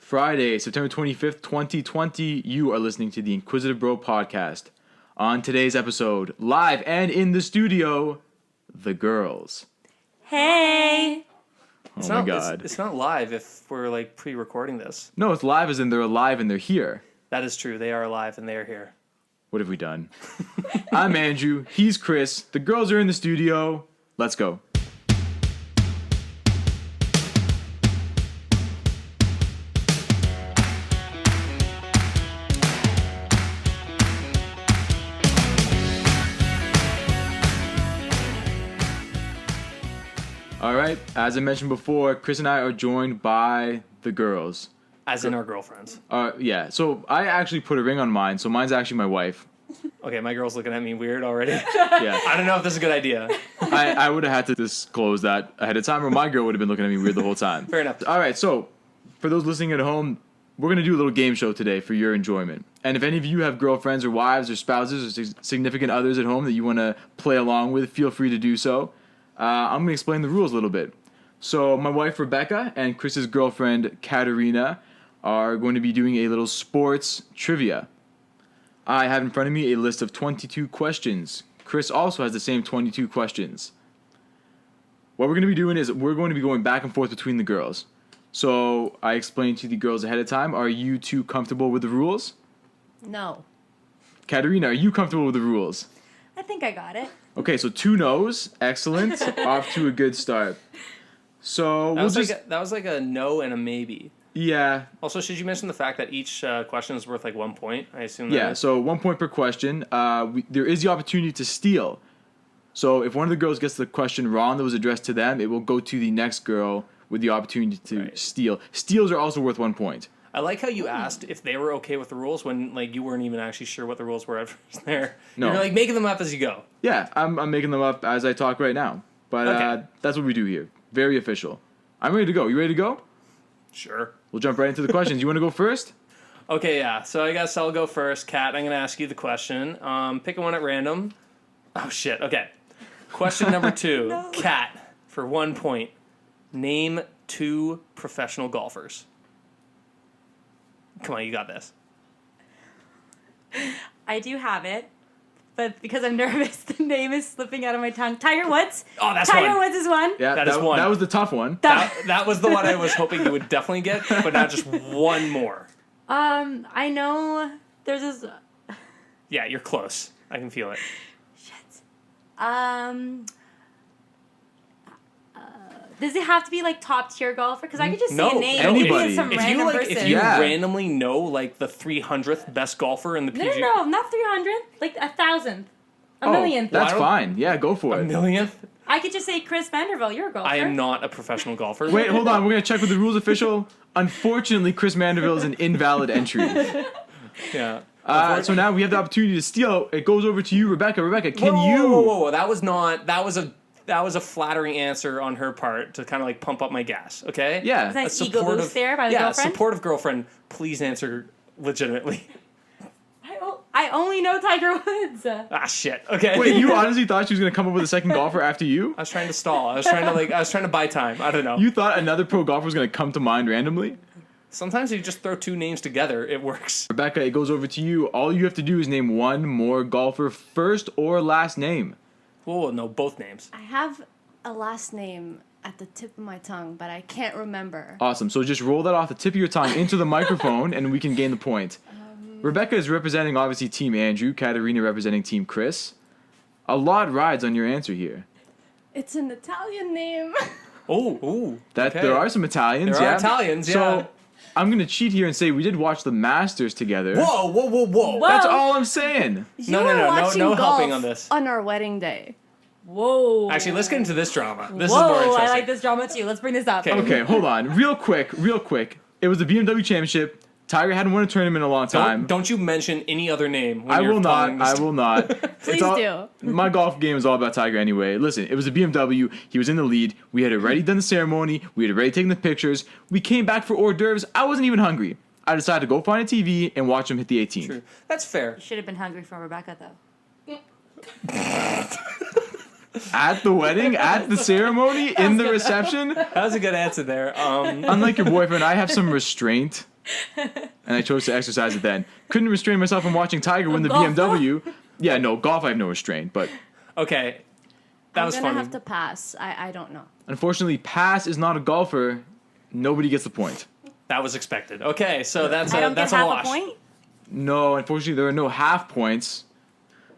Friday, September 25th, 2020. You are listening to the Inquisitive Bro podcast. On today's episode, live and in the studio, the girls. Hey! Oh my god. It's not live if we're like pre-recording this. No, it's live as in they're alive and they're here. That is true. They are alive and they are here. What have we done? I'm Andrew. He's Chris. The girls are in the studio. Let's go. All right, as I mentioned before, Chris and I are joined by the girls. As in our girlfriends. Yeah, so I actually put a ring on mine, so mine's actually my wife. Okay, my girl's looking at me weird already. Yeah. I don't know if this is a good idea. I would have had to disclose that ahead of time, or my girl would have been looking at me weird the whole time. Fair enough. All right, so for those listening at home, we're going to do a little game show today for your enjoyment. And if any of you have girlfriends or wives or spouses or significant others at home that you want to play along with, feel free to do so. I'm going to explain the rules a little bit. So my wife, Rebecca, and Chris's girlfriend, Katerina, are going to be doing a little sports trivia. I have in front of me a list of 22 questions. Chris also has the same 22 questions. What we're going to be doing is we're going to be going back and forth between the girls. So I explained to the girls ahead of time. Are you two comfortable with the rules? No. Katerina, are you comfortable with the rules? I think I got it. Okay, so 2 no's. Excellent. Off to a good start. So That was like a no and a maybe. Yeah. Also, should you mention the fact that each question is worth like 1 point? I assume. Yeah. So 1 point per question. There is the opportunity to steal. So if one of the girls gets the question wrong that was addressed to them, it will go to the next girl with the opportunity to steal. Steals are also worth 1 point. I like how you asked if they were okay with the rules when like you weren't even actually sure what the rules were at first there. No. You're like making them up as you go. Yeah, I'm making them up as I talk right now. But Okay. That's what we do here. Very official. I'm ready to go. You ready to go? Sure. We'll jump right into the questions. You want to go first? Okay, yeah. So I guess I'll go first. Kat, I'm going to ask you the question. Pick one at random. Oh, shit. Okay. Question number 2. No. Kat, for 1 point. Name 2 professional golfers. Come on, you got this. I do have it, but because I'm nervous, the name is slipping out of my tongue. Tiger Woods. Oh, that's Tiger one. Woods is one. Yeah, That is one. That was the tough one. That was the one I was hoping you would definitely get, but not just one more. I know there's this. Yeah, you're close. I can feel it. Does it have to be like top tier golfer? Because I could just No, say a name. anybody. Maybe it's some If random you person. if you Yeah. randomly know like the 300th best golfer in the PGA, No, not 300. Like 1,000th. A Oh, millionth. That's Why don't- fine. Yeah, go for a it. millionth. I could just say Chris Vanderbilt. You're a golfer. I am not a professional golfer. Wait, hold on. We're going to check with the rules official. Unfortunately, Chris Mandeville is an invalid entry. Yeah. So now we have the opportunity to steal. It goes over to you, Rebecca. Rebecca, can you... Whoa. That was a flattering answer on her part to kind of like pump up my gas. Okay. Was Yeah. that ego boost there by the girlfriend? Supportive girlfriend. Please answer legitimately. I only know Tiger Woods. Ah, shit. Okay. Wait, you honestly thought she was going to come up with a second golfer after you? I was trying to stall. I was trying to buy time. I don't know. You thought another pro golfer was going to come to mind randomly? Sometimes if you just throw 2 names together, it works. Rebecca, it goes over to you. All you have to do is name one more golfer, first or last name. Whoa, no, both names. I have a last name at the tip of my tongue, but I can't remember. Awesome. So just roll that off the tip of your tongue into the microphone, and we can gain the point. Rebecca is representing, obviously, Team Andrew. Katerina representing Team Chris. A lot rides on your answer here. It's an Italian name. Oh, That okay. There are some Italians, There are yeah. Italians, yeah. So I'm going to cheat here and say we did watch the Masters together. Whoa. That's all I'm saying. You No, were no, watching no golf helping on this. on our wedding day. Whoa. Actually, let's get into this drama. This Whoa, is more interesting. I like this drama too. Let's bring this up. Okay. Okay, hold on. Real quick. It was the BMW Championship. Tiger hadn't won a tournament in a long time. Don't you mention any other name when I you're will telling not. this I will not. Please do. My golf game is all about Tiger anyway. Listen, it was a BMW. He was in the lead. We had already done the ceremony. We had already taken the pictures. We came back for hors d'oeuvres. I wasn't even hungry. I decided to go find a TV and watch him hit the 18th. True. That's fair. You should have been hungry for Rebecca though. At the wedding, at the ceremony, in the reception. That was a good answer there. Unlike your boyfriend, I have some restraint. And I chose to exercise it then. Couldn't restrain myself from watching Tiger win the Golf? BMW. Yeah, no, golf I have no restraint, but Okay. That was I'm gonna funny. have to pass. I don't know. unfortunately, pass is not a golfer. Nobody gets the point. That was expected. Okay, so that's I a don't that's get a half wash. a point. No, unfortunately, there are no half points.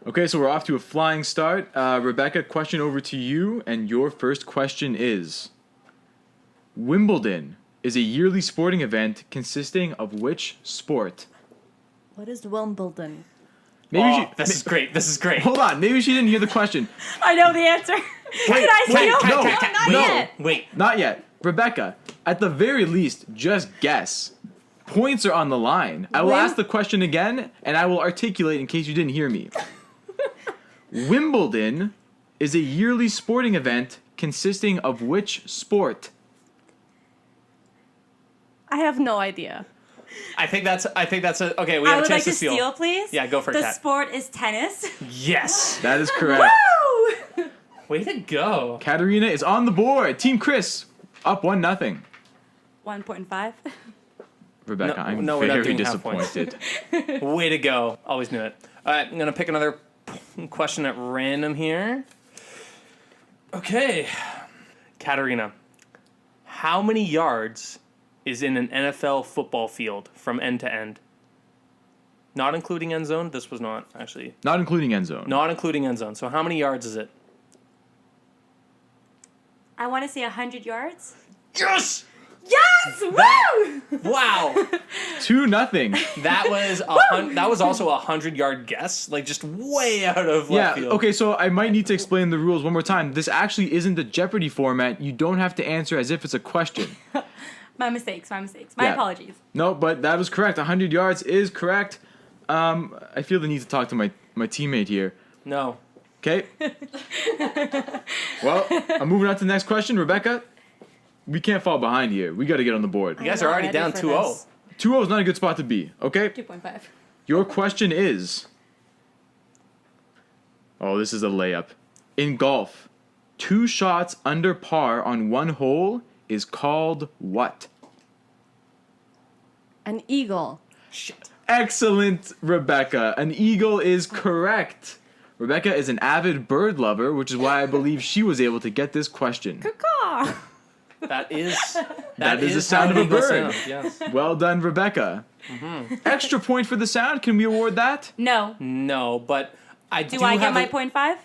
Okay, so we're off to a flying start. Rebecca, question over to you, and your first question is: Wimbledon is a yearly sporting event consisting of which sport? What is Wimbledon? Maybe This is great. This is great. Hold on, maybe she didn't hear the question. I know the answer. Can I steal? no, not no, yet. Wait. not yet. Rebecca, at the very least, just guess. Points are on the line. I will ask the question again, and I will articulate in case you didn't hear me. Wimbledon is a yearly sporting event consisting of which sport? I have no idea. I think that's a okay. We I have a would chance like to steal, please. Yeah, go for it, The Kat. sport is tennis. Yes. That is correct. Woo! Way to go. Katerina is on the board. Team Chris up 1-0. 1.5. Rebecca, No, I'm no, we're not very doing half points. disappointed. Way to go. Always knew it. All right, I'm gonna pick another question at random here. Okay, Katerina, how many yards is in an NFL football field from end to end? Not including end zone. This was not actually. Not including end zone. Not including end zone. So how many yards is it? I want to say 100 yards. Yes! Yes! Woo! Wow. 2-0. That was also a 100-yard guess. Like just way out of Yeah, left field. okay, so I might need to explain the rules one more time. This actually isn't the Jeopardy format. You don't have to answer as if it's a question. My mistakes. My Yeah. apologies. No, but that was correct. 100 yards is correct. I feel the need to talk to my teammate here. No. Okay? Well, I'm moving on to the next question. Rebecca, we can't fall behind here. We got to get on the board. You guys are already down 2-0. 2-0 is not a good spot to be, okay? 2.5. Your question is... Oh, this is a layup. In golf, 2 shots under par on 1 hole is called what? An eagle. Shit. Excellent, Rebecca. An eagle is correct. Rebecca is an avid bird lover, which is why I believe she was able to get this question. Caw. That is is the how sound of a eagle bird. sounds, yes. Well done, Rebecca. Extra point for the sound. Can we award that? No. No, but I do Do I get have my a, 0.5?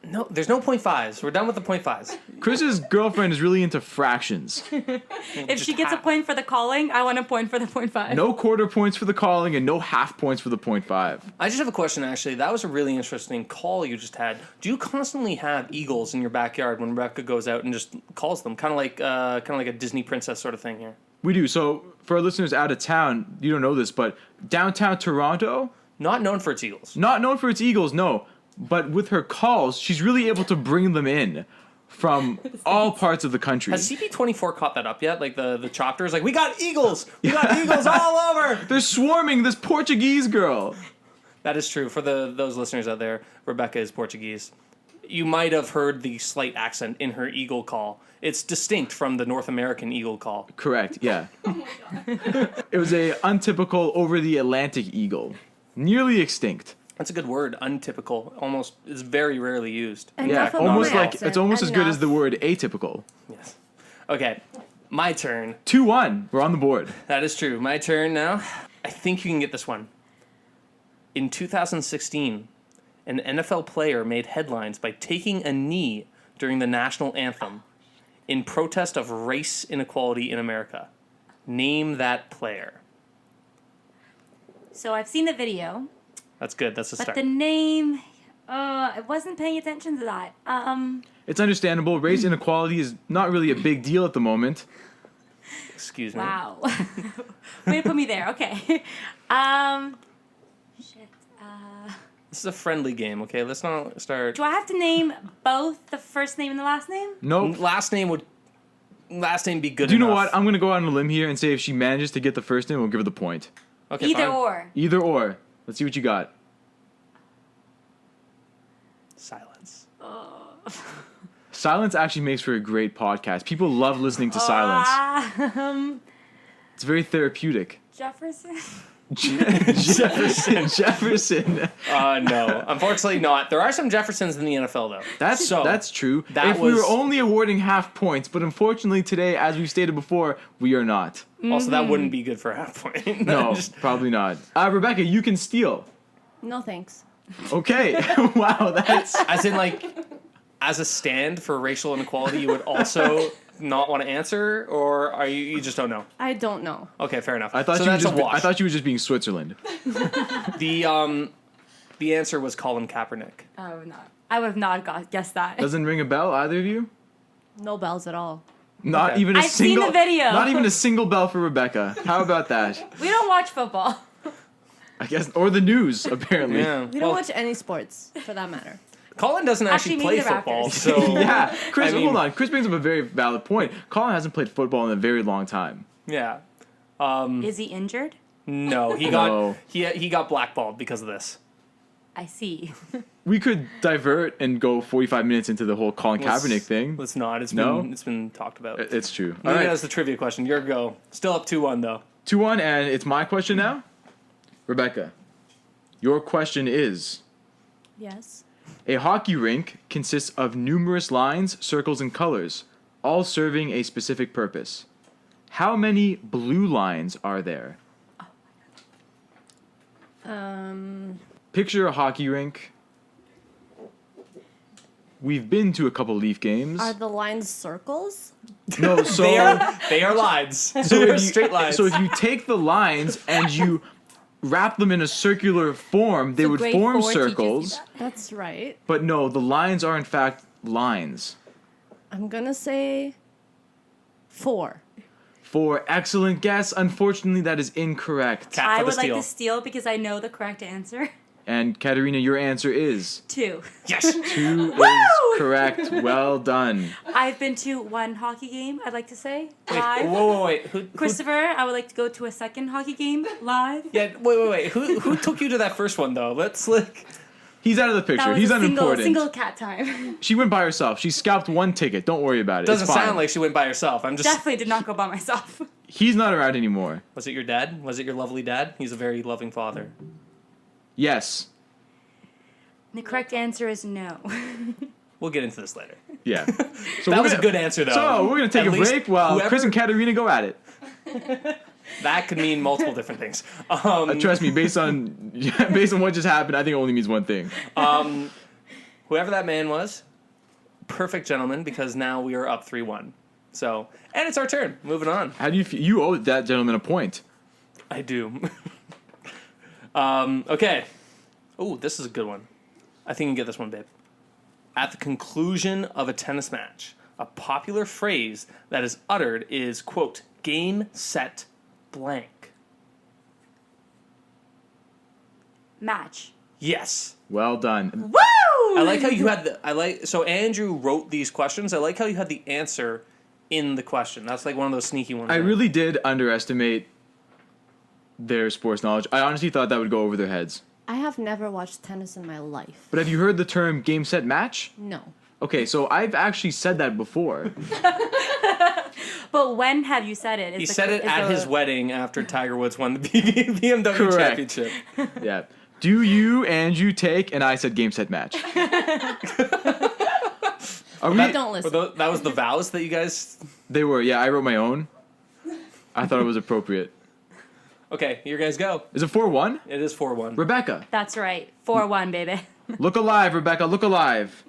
No, there's no 0.5s. We're done with the 0.5s. Chris's girlfriend is really into fractions. If she gets a point for the calling, I want a point for the 0.5. No quarter points for the calling and no half points for the 0.5. I just have a question, actually. That was a really interesting call you just had. Do you constantly have eagles in your backyard when Rebecca goes out and just calls them? Kind of like a Disney princess sort of thing here. We do. So for our listeners out of town, you don't know this, but downtown Toronto, Not known for its eagles. not known for its eagles, no. But with her calls, she's really able to bring them in from all parts of the country. Has CP24 caught that up yet? Like the chopper is like, we got eagles! We got eagles all over! They're swarming this Portuguese girl. That is true. For those listeners out there, Rebecca is Portuguese. You might have heard the slight accent in her eagle call. It's distinct from the North American eagle call. Correct, yeah. It was a untypical over the Atlantic eagle. Nearly extinct. That's a good word. Untypical. Almost is very rarely used. Yeah, Enough of almost my like accent. it's almost as good as Enough. the word atypical. Yes. Okay. My turn. 2-1. We're on the board. That is true. My turn now. I think you can get this one. In 2016, an NFL player made headlines by taking a knee during the national anthem in protest of race inequality in America. Name that player. So I've seen the video, That's good. That's a but start. the name, I wasn't paying attention to that. It's understandable. Race inequality is not really a big deal at the moment. Excuse me. Wow. Way to put me there. Okay. Shit. This is a friendly game, okay? Let's not start. Do I have to name both the first name and the last name? Nope. Last name be good Do you know enough. what? I'm going to go out on a limb here and say if she manages to get the first name, we'll give her the point. Okay, Either fine. or. Either or. Let's see what you got. Silence. Silence actually makes for a great podcast. People love listening to silence. It's very therapeutic. Jefferson. Jefferson. No, unfortunately not. There are some Jeffersons in the NFL though. That's true. that We were was- only awarding half points, but unfortunately today, as we've stated before, we are not. Also, that wouldn't be good for a half point. No, probably not. Rebecca, you can steal. No thanks. Okay. Wow, that's... As in, like, as a stand for racial inequality, you would also not want to answer, or are you just don't know? I don't know. Okay, fair enough. I thought so that's a I wash. thought you were just being Switzerland. The answer was Colin Kaepernick. I would have not guessed that. Doesn't ring a bell, either of you? No bells at all. Not Okay. even a I've seen single... the video. Not even a single bell for Rebecca. How about that? We don't watch football. I guess... Or the news, apparently. Yeah. We don't watch any sports, for that matter. Colin doesn't actually Actually, play maybe the football, Raptors. so Yeah. Chris, I mean- hold on. Chris brings up a very valid point. Colin hasn't played football in a very long time. yeah. Is he injured? No, he No. got he got blackballed because of this. I see. We could divert and go 45 minutes into the whole Colin Kaepernick thing. Let's not. It's No? been talked about. It's true. All Maybe right. that's the trivia question. Your go. Still up 2-1 though. 2-1, and it's my question now. Rebecca, your question is... Yes. A hockey rink consists of numerous lines, circles, and colors, all serving a specific purpose. How many blue lines are there? Picture a hockey rink. We've been to a couple Leaf games. Are the lines circles? No, so They are lines. so They're if you, straight lines. So if you take the lines and you wrap them in a circular form, they So would grade form 4 teaches you circles. that. That's right. But no, the lines are in fact lines. I'm gonna say 4. For excellent guess, unfortunately that is incorrect. Cat I for the would like steal. to steal because I know the correct answer. And Katerina, your answer is 2. Yes. 2 is correct. Well done. I've been to one hockey game, I'd like to say, Wait, live. wait. Who, Christopher, I would like to go to a second hockey game live. yeah, wait. Who took you to that first one though? Let's like. He's out of the That picture. was He's a unimportant. single cat time. She went by herself. She scalped one ticket. Don't worry about it. Doesn't it's fine. sound like she went by herself. I'm just. Definitely did not go by myself. He's not around anymore. Was it your dad? Was it your lovely dad? He's a very loving father. Yes. The correct answer is no. We'll get into this later. Yeah. So That we're was a gonna- good answer though. So we're gonna take At a least break while whoever- Chris and Katerina go at it. That could mean multiple different things. Trust me, based on what just happened, I think it only means one thing. Whoever that man was, perfect gentleman, because now we are up 3-1. So, and it's our turn. Moving on. How do you feel? You owe that gentleman a point. I do. Okay. Oh, this is a good one. I think you can get this one, babe. At the conclusion of a tennis match, a popular phrase that is uttered is, quote, game, set, blank. Match. Yes. Well done. Woo! I like how you had so Andrew wrote these questions. I like how you had the answer in the question. That's like one of those sneaky ones. I really did underestimate their sports knowledge. I honestly thought that would go over their heads. I have never watched tennis in my life. But have you heard the term game, set, match? No. Okay, so I've actually said that before. But when have you said it? He said it at his wedding after Tiger Woods won the BMW Correct. championship. Yeah. Do you, Andrew, take, and I said game, set, match. Are we? Don't listen. That was the vows that you guys. They were, yeah, I wrote my own. I thought it was appropriate. Okay, you guys go. Is it 4-1? It is 4-1. Rebecca, That's right. 4-1, baby. look alive, Rebecca, look alive.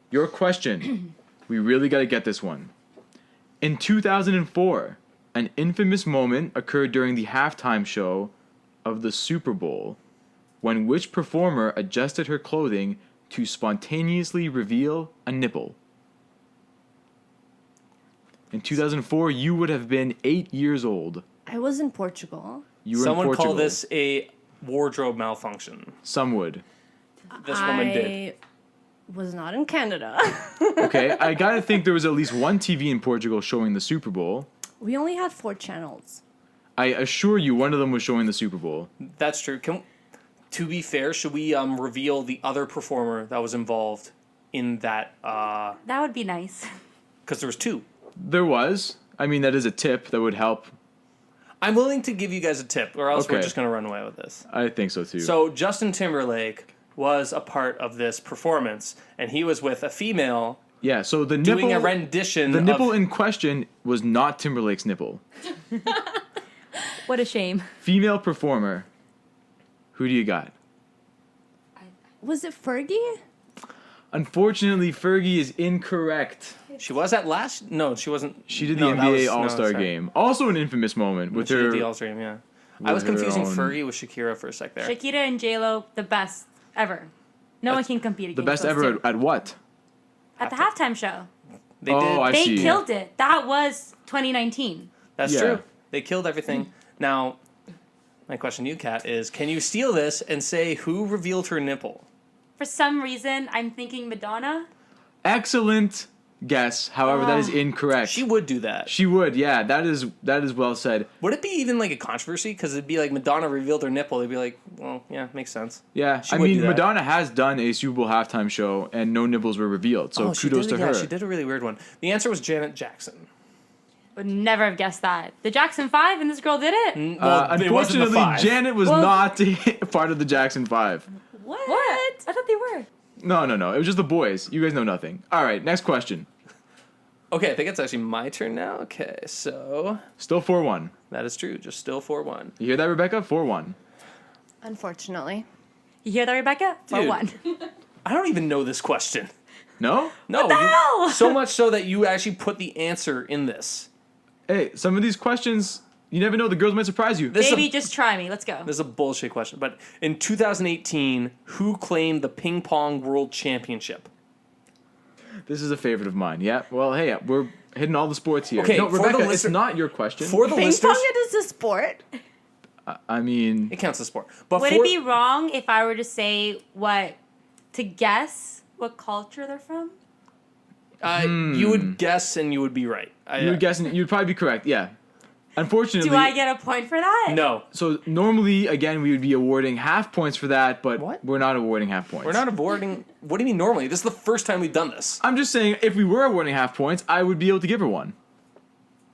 Your question. We really got to get this one. In 2004, an infamous moment occurred during the halftime show of the Super Bowl when which performer adjusted her clothing to spontaneously reveal a nipple? In 2004, you would have been 8 years old. I was in Portugal. You were Someone in Portugal. call this a wardrobe malfunction. Some would. This woman did. I was not in Canada. Okay, I gotta think there was at least one TV in Portugal showing the Super Bowl. We only had 4 channels. I assure you, one of them was showing the Super Bowl. That's true. To be fair, should we reveal the other performer that was involved in that? That would be nice. Because there was 2. There was. I mean, that is a tip that would help. I'm willing to give you guys a tip, or else we're Okay. just going to run away with this. I think so too. So Justin Timberlake was a part of this performance, and he was with a female yeah, so the doing nipple, a rendition the nipple of... in question was not Timberlake's nipple. What a shame. Female performer. Who do you got? Was it Fergie? Unfortunately, Fergie is incorrect. She was at last... No, she wasn't... She did the no, that NBA was- no, All-Star sorry. game. Also an infamous moment with She her. did the All-Star game, yeah. I was with her confusing own- Fergie with Shakira for a sec there. Shakira and J-Lo, the best ever. No one can compete against The best those ever two. at what? At the halftime show. They Oh, did. I They see. killed it. That was 2019. That's Yeah. true. They killed everything. Now, my question to you, Kat, is can you steal this and say who revealed her nipple? For some reason, I'm thinking Madonna. Excellent guess. However, that is incorrect. She would do that. She would, yeah. That is well said. Would it be even like a controversy? Because it'd be like Madonna revealed her nipple. They'd be like, well, yeah, makes sense. Yeah, She I would mean, do that. Madonna has done a Super Bowl halftime show, and no nipples were revealed. So she kudos did, to yeah, her. she did a really weird one. The answer was Janet Jackson. Would never have guessed that. The Jackson 5 and this girl did it. Well, it wasn't the Unfortunately, five. Janet was Well- not part of the Jackson 5. What? I thought they were. No. It was just the boys. You guys know nothing. All right, next question. Okay, I think it's actually my turn now. Okay, so Still 4-1. that is true. Just still 4-1. You hear that, Rebecca? 4-1. Unfortunately. You hear that, Rebecca? For Dude. one. I don't even know this question. No? No, the hell? so much so that you actually put the answer in this. Hey, some of these questions, you never know. The girls might surprise you. This is Baby, a- just try me. Let's go. This is a bullshit question, but in 2018, who claimed the ping pong world championship? This is a favorite of mine. Yeah. Well, hey, we're hitting all the sports here. Okay, no, for the Rebecca, it's listener- not your question. For the Ping listeners, pong it is a sport. I mean, it counts as sport. But Would for, it be wrong if I were to say to guess what culture they're from? you would guess and you would be right. you would guess, and you'd probably be correct. Yeah. Unfortunately, Do I get a point for that? No, so normally, again, we would be awarding half points for that, but What? we're not awarding half points. we're not awarding. What do you mean normally? This is the first time we've done this. I'm just saying, if we were awarding half points, I would be able to give her one.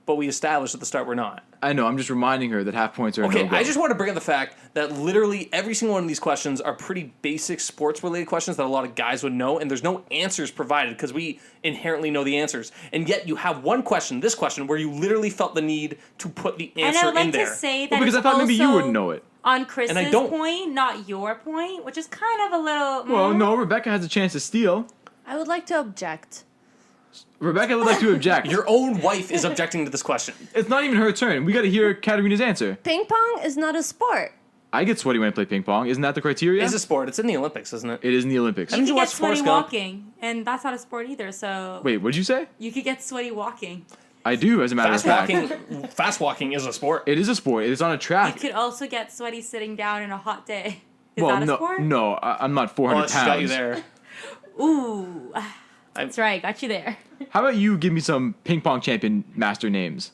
But we established at the start we're not. I know. I'm just reminding her that half points are Okay, a no-go. I just want to bring up the fact that literally every single one of these questions are pretty basic sports related questions that a lot of guys would know, and there's no answers provided because we inherently know the answers. And yet you have one question, this question, where you literally felt the need to put the And answer I would like in to there. say that Well, because it's I thought maybe you also wouldn't know it. on Chris's don't. point, not your point, which is kind of a little. Well, no, Rebecca has a chance to steal. I would like to object. Rebecca would like to object. Your own wife is objecting to this question. It's not even her turn. We got to hear Katerina's answer. Ping pong is not a sport. I get sweaty when I play ping pong. Isn't that the criteria? It's a sport. It's in the Olympics, isn't it? It is in the Olympics. Didn't You you could watch get sweaty Forrest Gump? walking, and that's not a sport either. So Wait, what'd you say? you could get sweaty walking. I do, as a matter of fact. Fast walking is a sport. It is a sport. It's on a You track. could also get sweaty sitting down in a hot day. Is well, that a no, sport? no, I'm not 400 Oh, she's pounds. got you there. Ooh, that's right. Got you there. How about you give me some ping pong champion master names?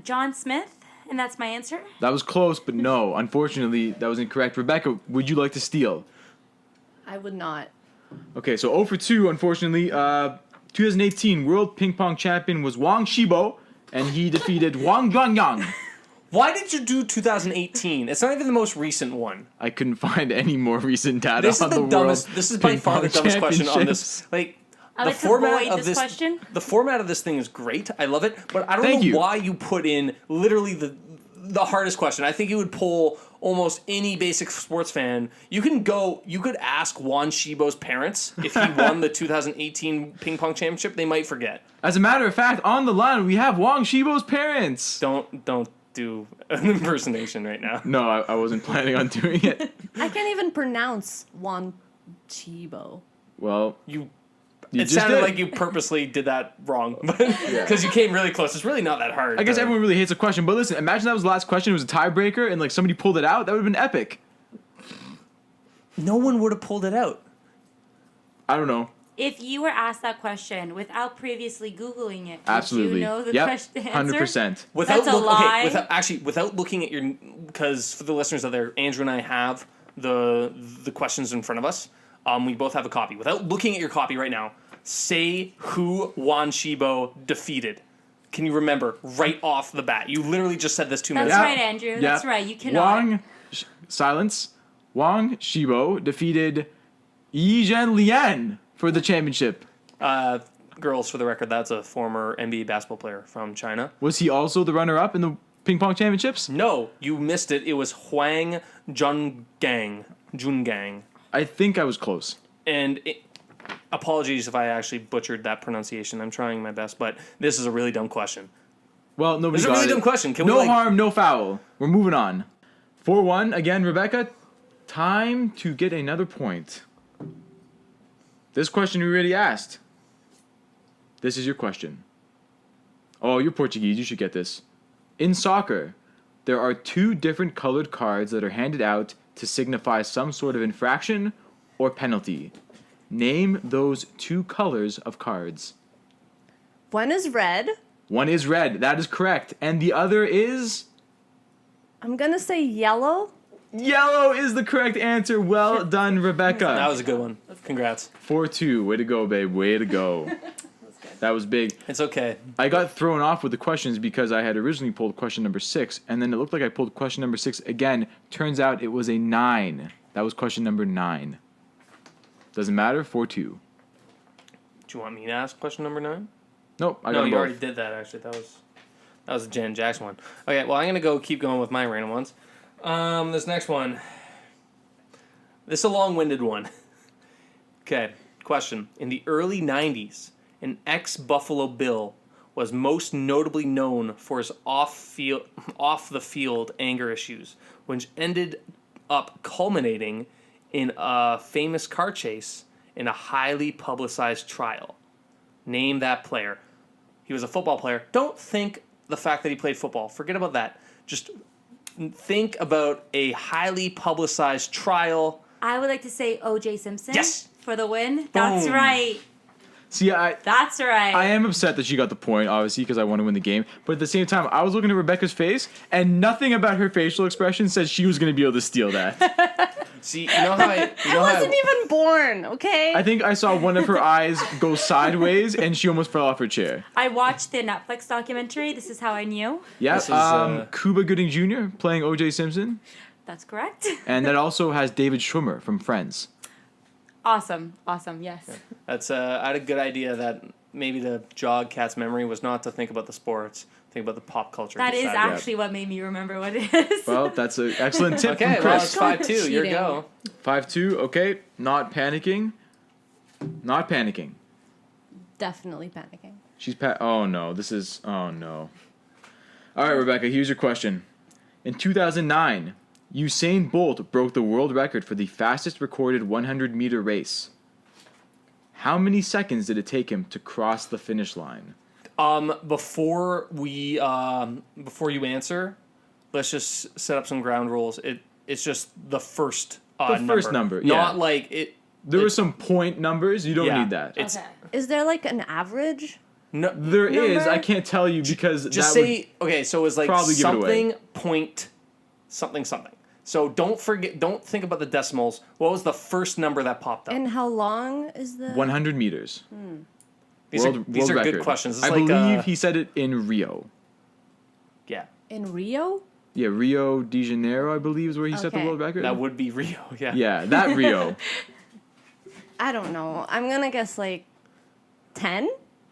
John Smith, and that's my answer. That was close, but no. Unfortunately, that was incorrect. Rebecca, would you like to steal? I would not. Okay, so 0 for 2, unfortunately. 2018 World Ping Pong Champion was Wang Shibo, and he defeated Wang Guangyang. Why did you do 2018? It's not even the most recent one. I couldn't find any more recent data This is on the the dumbest. World This is by Ping far the Pong dumbest question on Championships. this. Like I the like to format avoid of this question. The format of this thing is great. I love it, but I don't Thank know you. why you put in literally the hardest question. I think you would poll almost any basic sports fan. You could ask Juan Shibo's parents if he won the 2018 ping pong championship. They might forget. As a matter of fact, on the line we have Wang Shibo's parents. Don't do an impersonation right now. No, I wasn't planning on doing it. I can't even pronounce Juan Chibo. Well, You. you It just sounded did. like you purposely did that wrong, because you came really close. It's really not that hard. I guess everyone really hates a question, but listen, imagine that was the last question. It was a tiebreaker, and like somebody pulled it out. That would have been epic. No one would have pulled it out. I don't know. If you were asked that question without previously Googling it, Absolutely. would you know the Yep. question answer? 100%. Without That's a lie. without looking at your, because for the listeners out there, Andrew and I have the questions in front of us. We both have a copy. Without looking at your copy right now, say who Juan Shibo defeated. can you remember right off the bat? You literally just said this 2 That's minutes ago. right, Andrew. That's right. You cannot. Wang Shibo defeated Yi Zhen Lian for the championship. Girls, for the record, that's a former NBA basketball player from China. Was he also the runner-up in the ping pong championships? No, you missed it. It was Huang Jungang. I think I was close. And apologies if I actually butchered that pronunciation. I'm trying my best, but this is a really dumb question. Well, nobody This is a got really it. dumb question. Can No we, harm, no foul. We're moving on. 4-1 again, Rebecca. Time to get another point. This question we already asked. This is your question. Oh, you're Portuguese. You should get this. In soccer, there are 2 different colored cards that are handed out to signify some sort of infraction or penalty. Name those 2 colors of cards. One is red. One is red. That is correct. And the other is... I'm gonna say yellow. Yellow is the correct answer. Well done, Rebecca. That was a good one. Congrats. 4-2. Way to go, babe. Way to go. That was big. It's okay. I got thrown off with the questions because I had originally pulled question number 6, and then it looked like I pulled question number 6 again. Turns out it was a 9. That was question number 9. Doesn't matter. 4-2. Do you want me to ask question number 9? Nope. I got No, them you both. already did that, actually. That was a Jan Jackson one. Okay, well, I'm going to keep going with my random ones. This next one. This is a long-winded one. Okay, question. In the early 90s, an ex-Buffalo Bill was most notably known for his off-the-field anger issues, which ended up culminating in a famous car chase in a highly publicized trial. Name that player. He was a football player. Don't think the fact that he played football. Forget about that. Just think about a highly publicized trial. I would like to say O.J. Simpson. Yes. For the win. That's Boom. right. See, That's right. I am upset that she got the point, obviously, because I want to win the game. But at the same time, I was looking at Rebecca's face, and nothing about her facial expression said she was going to be able to steal that. See, you know how I... You I know wasn't how, even born, okay? I think I saw one of her eyes go sideways, and she almost fell off her chair. I watched the Netflix documentary. This is how I knew. Yeah, This is, Cuba Gooding Jr. playing O.J. Simpson. That's correct. And that also has David Schwimmer from Friends. Awesome. Yes. That's I had a good idea that maybe to jog Kat's memory was not to think about the sports, think about the pop culture. That is side. actually what made me remember what it is. Well, that's an excellent tip Okay, from well, Chris. it's 5-2. Your Cheating. go. 5-2, okay. Not panicking. Not panicking. Definitely panicking. She's oh no, oh no. All right, Rebecca, here's your question. In 2009, Usain Bolt broke the world record for the fastest recorded 100-meter race. How many seconds did it take him to cross the finish line? Before you answer, let's just set up some ground rules. It's just the first first number, yeah. Not like it. There were some point numbers. You don't Yeah, need that. It's Okay. Is there like an average? no. There is. Number? I can't tell you because Just that say okay. So it was like probably give it away. something point something something. So don't forget. Don't think about the decimals. What was the first number that popped up? And how long is the... 100 meters. These are good record. questions. It's I like, believe he said it in Rio. Yeah, In Rio? Yeah, Rio de Janeiro, I believe, is where he set the Okay. world record. that would be Rio. Yeah. Yeah, that Rio. I don't know. I'm gonna guess like 10?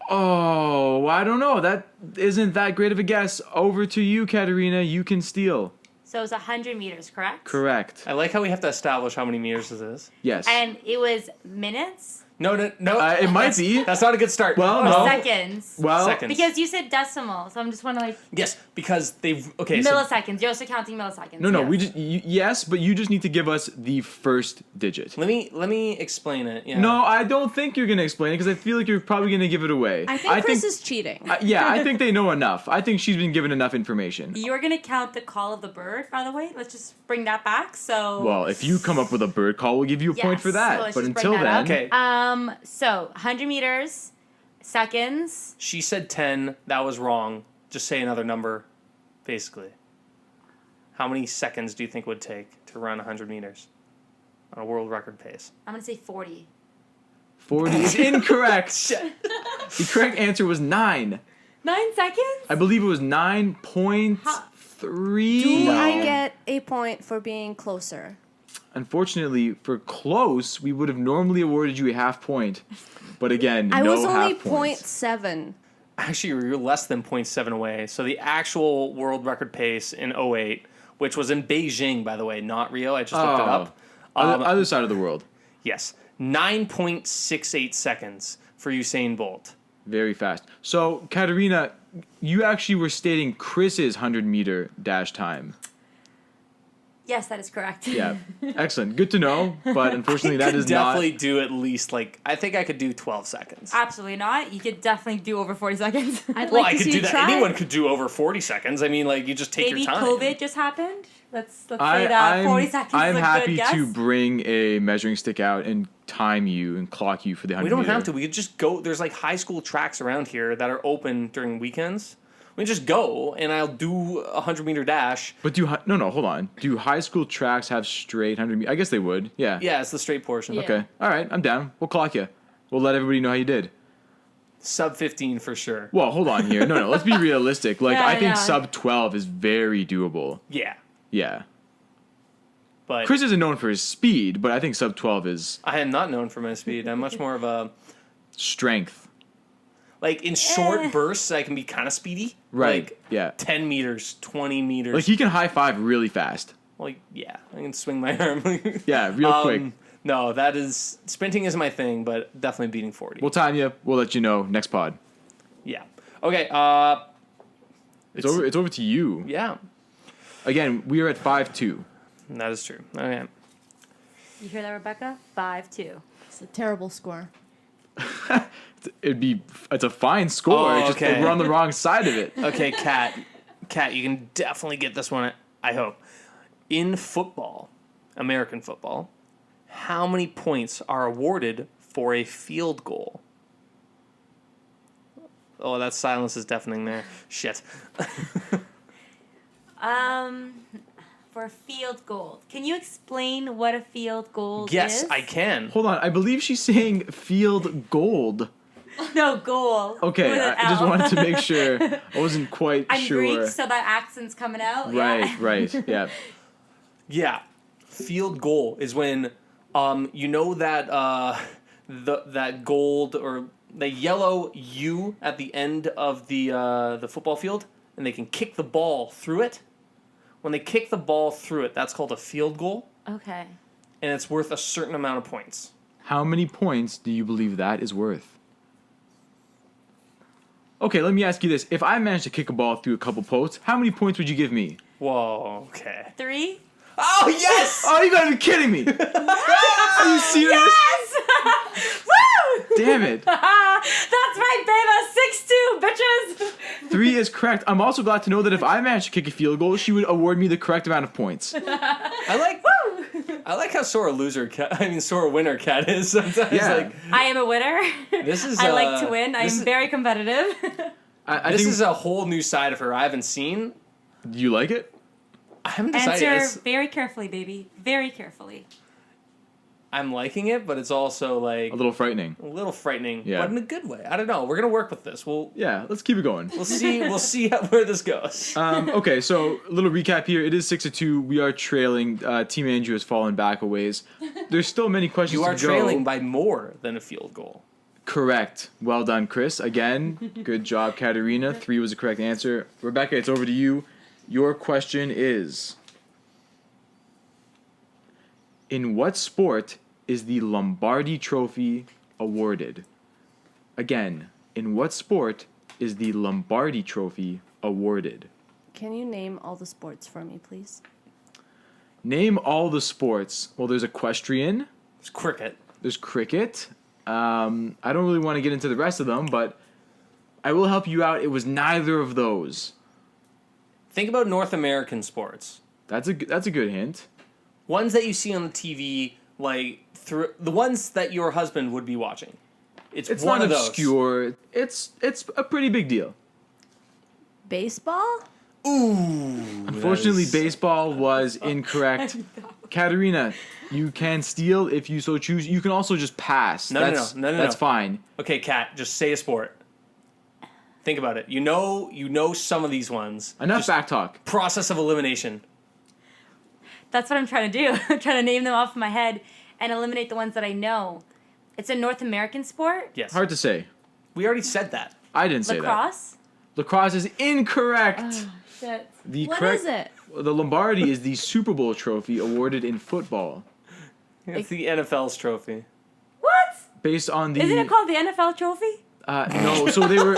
Oh, I don't know. That isn't that great of a guess. Over to you, Katerina. You can steal. So it's 100 meters, correct? Correct. I like how we have to establish how many meters this is. Yes. And it was minutes? No. It might be. That's not a good start. Well, Or no. seconds? Well, Seconds. Because you said decimal, so I'm just wondering, like, Yes, because they've okay. So milliseconds. You're also counting milliseconds. no. Yes. Yes, but you just need to give us the first digit. let me explain it. Yeah. No, I don't think you're gonna explain it because I feel like you're probably gonna give it away. I think Chris is cheating. Yeah, I think they know enough. I think she's been given enough information. You're going to count the call of the bird, by the way. Let's just bring that back. So. Well, if you come up with a bird call, we'll give you a point Yes, for so that. let's But just bring until that then, up. Okay. So 100 meters, seconds. She said 10. That was wrong. Just say another number, basically. How many seconds do you think it would take to run 100 meters on a world record pace? I'm going to say 40. 40 is incorrect. The correct answer was 9. 9 seconds? I believe it was 9.3. Do No. I get a point for being closer? Unfortunately, for close, we would have normally awarded you a half point. But again, I no was only half points. 0.7. Actually, you're less than 0.7 away. So the actual world record pace in '08, which was in Beijing, by the way, not Rio. I just looked it up. Other side of the world. Yes, 9.68 seconds for Usain Bolt. Very fast. So, Katerina, you actually were stating Chris's 100-meter dash time. Yes, that is correct. Yeah. Excellent. Good to know. But unfortunately, that is Definitely do at least, like, I think I could do 12 seconds. Absolutely not. You could definitely do over 40 seconds. I'd Well, like I to could see do you that. try. Anyone could do over 40 seconds. I mean, like, you just take Maybe your time. COVID just happened. Let's say that 40 seconds I'm is a happy good guess. to bring a measuring stick out and time you and clock you for the 100 We don't meter. have to. We could just go. There's like high school tracks around here that are open during weekends. We just go, and I'll do a 100-meter dash. But hold on. Do high school tracks have straight 100 meters? I guess they would. Yeah. Yeah, it's the straight portion. Yeah. Okay. All right. I'm down. We'll clock you. We'll let everybody know how you did. Sub 15 for sure. Well, hold on here. No. Let's be realistic. Like, Yeah, I think no. sub 12 is very doable. Yeah, Yeah. but Chris isn't known for his speed, but I think sub 12 is I am not known for my speed. I'm much more of a strength. like in short bursts. I can be kind of speedy. Right. Like Yeah. 10 meters, 20 meters. Like, he can high five really fast. Like yeah, I can swing my arm. Yeah, real quick. No, that is sprinting is my thing, but definitely beating 40. We'll time you. We'll let you know next pod. Yeah. Okay. It's over to you. Yeah, Again, we are at 5-2. that is true. Okay. You hear that, Rebecca? 5-2. It's a terrible score. It's a fine score. Oh, It's just okay. we're on the wrong side of it. Okay, Kat, you can definitely get this one. I hope. In football, American football, how many points are awarded for a field goal? Oh, that silence is deafening there. Shit. For a field goal. Can you explain what a field goal Yes, is? I can. Hold on. I believe she's saying field gold. No, goal. Okay, With an I just L. wanted to make sure. I wasn't quite I'm sure. Greek, so that accent's coming out. Right, Yeah. right. Yeah. Yeah, field goal is when, you know that that gold or the yellow U at the end of the football field, and they can kick the ball through it. When they kick the ball through it, that's called a field goal, Okay. and it's worth a certain amount of points. How many points do you believe that is worth? Okay, let me ask you this. If I managed to kick a ball through a couple posts, how many points would you give me? Whoa, okay. 3? Oh, yes! Oh, you gotta be kidding me! Are you serious? Yes! Woo! Damn it. That's right, babe. 6-2, bitches. 3 is correct. I'm also glad to know that if I managed to kick a field goal, she would award me the correct amount of points. I like how sore a winner Kat is sometimes. Yeah. Like, I am a winner. this is. I like to win. I this am is- very competitive. I This think. is a whole new side of her I haven't seen. Do you like it? I haven't decided. Answer very carefully, baby. Very carefully. I'm liking it, but it's also like A little frightening. a little frightening, Yeah. but in a good way. I don't know. We're gonna work with this. Yeah, let's keep it going. We'll see. We'll see where this goes. Okay, so a little recap here. It is 6-2. We are trailing. Team Andrew has fallen back a ways. There's still many questions You are to go. trailing by more than a field goal. Correct. Well done, Chris. Again, good job, Katerina. 3 was the correct answer. Rebecca, it's over to you. Your question is: in what sport is the Lombardi Trophy awarded? Again, in what sport is the Lombardi Trophy awarded? Can you name all the sports for me, please? Name all the sports. Well, there's equestrian. It's cricket. There's cricket. I don't really want to get into the rest of them, but I will help you out. It was neither of those. Think about North American sports. That's a good hint. Ones that you see on the TV, like through the ones that your husband would be watching. It's one not of those. obscure. It's a pretty big deal. Baseball? Ooh. Unfortunately, baseball was incorrect. Katerina, you can steal if you so choose. You can also just pass. No. That's No. fine. Okay, Kat, just say a sport. Think about it. You know some of these ones. Enough back talk. Process of elimination. That's what I'm trying to do. I'm trying to name them off in my head and eliminate the ones that I know. It's a North American sport. Yes. Hard to say. We already said that. I didn't say that. Lacrosse. Lacrosse is incorrect. Shit. The What correct, is it? The Lombardi is the Super Bowl trophy awarded in football, It's the NFL's trophy. What? based on the. Isn't it called the NFL trophy? No, so they were.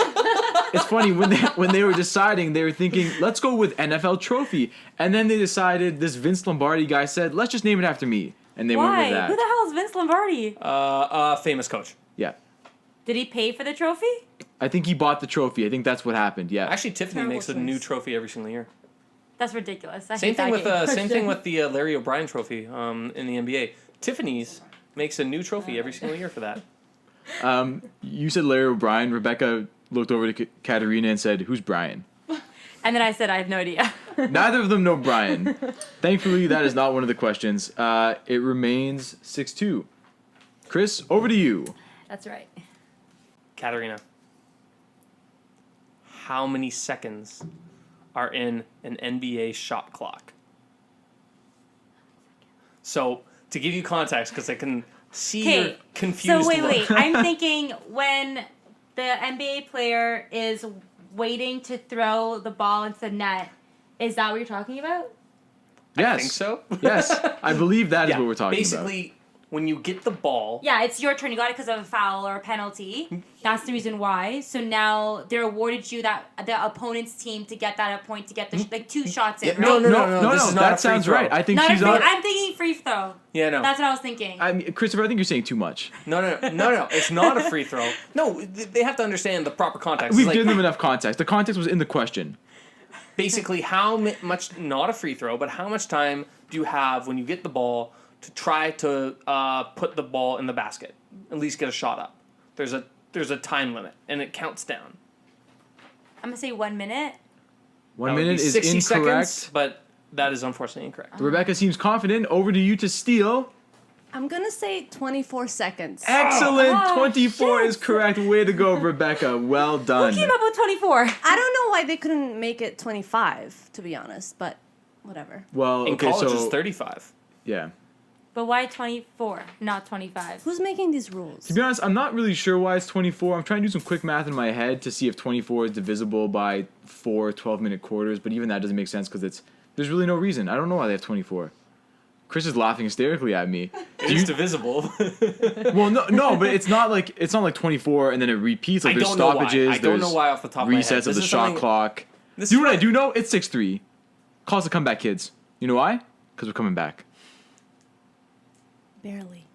It's funny when they were deciding, they were thinking, let's go with NFL trophy, and then they decided this Vince Lombardi guy said, let's just name it after me, and they went Why? with that. Who the hell is Vince Lombardi? Famous coach. Yeah, Did he pay for the trophy? I think he bought the trophy. I think that's what happened. Yeah. Actually, Tiffany Terrible makes a choice. new trophy every single year. That's ridiculous. I Same hate thing that with game. same thing with the Larry O'Brien trophy in the NBA. Tiffany's makes a new trophy every single year for that. You said Larry O'Brien. Rebecca looked over to Katerina and said, "Who's Brian?" And then I said, I have no idea. Neither of them know Brian. Thankfully, that is not one of the questions. It remains 6-2. Chris, over to you. That's right. Katerina, how many seconds are in an NBA shot clock? So, to give you context, because I can see you're Okay. confused. So wait. look. I'm thinking when the NBA player is waiting to throw the ball into the net, is that what you're talking about? Yes. I think so. Yes, I believe that is what we're talking basically, when you get the ball, Yeah, it's your turn. You got it because of a foul or a penalty. That's the reason why. So now they're awarded you that the opponent's team to get that point to get the like 2 shots in. Yeah, Right? no, about. this is not that a free sounds throw. right. I think Not a she's free, on. I'm thinking free throw. Yeah, no. That's what I was thinking. I mean, Christopher, I think you're saying too much. No. It's not a free throw. No, they have to understand the proper context. We've It's given like, them enough context. The context was in the question. basically, how much, not a free throw, but how much time do you have when you get the ball to try to put the ball in the basket? At least get a shot up. There's a time limit, and it counts down. I'm going to say 1 minute. That 1 would be minute is 60 incorrect. seconds, but that is unfortunately incorrect. Rebecca seems confident. Over to you to steal. I'm gonna say 24 seconds. Excellent. Oh, 24 shit. is correct. Way to go, Rebecca. Well done. Who came up with 24? I don't know why they couldn't make it 25, to be honest, but whatever. Well, In okay, college, so it's 35. yeah. But why 24, not 25? Who's making these rules? To be honest, I'm not really sure why it's 24. I'm trying to do some quick math in my head to see if 24 is divisible by 4 12-minute quarters, but even that doesn't make sense because there's really no reason. I don't know why they have 24. Chris is laughing hysterically at me. It's divisible. Well, no, but it's not like 24 and then it repeats. Like I there's don't know why. stoppages. I don't there's know why off the top of my head. resets of This the is shot something- clock. This You is know what I what- do know? It's 6-3. Calls the comeback, kids. You know why? Because we're coming back. Barely.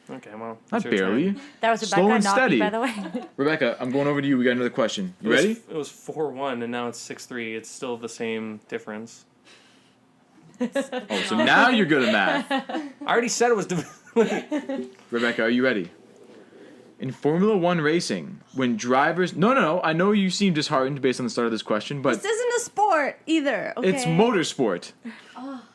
Okay, well. Not it's your turn. barely. That was Slow Rebecca, and not steady. me, by the way. Rebecca, I'm going over to you. We got another question. You ready? It was 4-1, and now it's 6-3. It's still the same difference. Oh, so now you're good at math. I already said it was divisible. Rebecca, are you ready? In Formula One racing, when drivers... No. I know you seem disheartened based on the start of this question, but This isn't a sport either, okay? it's motorsport.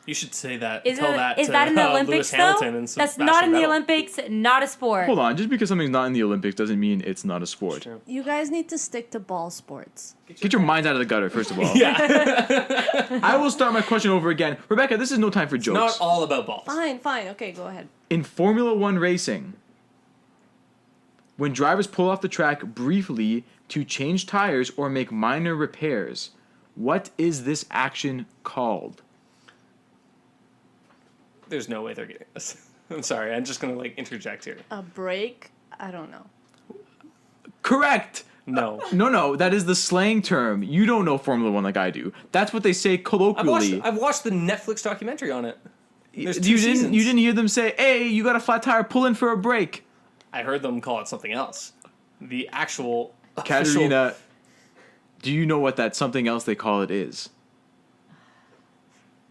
You should say that. Is Tell it- that is to that in the Lewis Olympics, Hamilton though? and That's Sebastian not in the Vettel. Olympics, not a sport. Hold on, just because something's not in the Olympics doesn't mean it's not a sport. True. You guys need to stick to ball sports. Get your minds out of the gutter, first of all. Yeah. I will start my question over again. Rebecca, this is no time for It's jokes. not all about balls. Fine, okay, go ahead. In Formula One racing, when drivers pull off the track briefly to change tires or make minor repairs, what is this action called? There's no way they're getting this. I'm sorry. I'm just going to interject here. A break? I don't know. Correct! No. No, that is the slang term. You don't know Formula One like I do. That's what they say colloquially. I've watched the Netflix documentary on it. There's 2 you seasons. didn't hear them say, "Hey, you got a flat tire, pull in for a break." I heard them call it something else. The actual Katerina, do you know what that something else they call it is?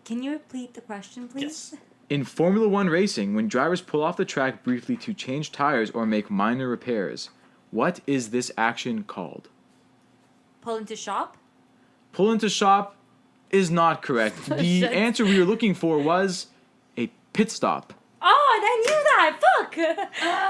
Can you repeat the question, please? Yes. In Formula One racing, when drivers pull off the track briefly to change tires or make minor repairs, what is this action called? Pull into shop? Pull into shop is not correct. The Shit. answer we were looking for was a pit stop. Oh, I knew that.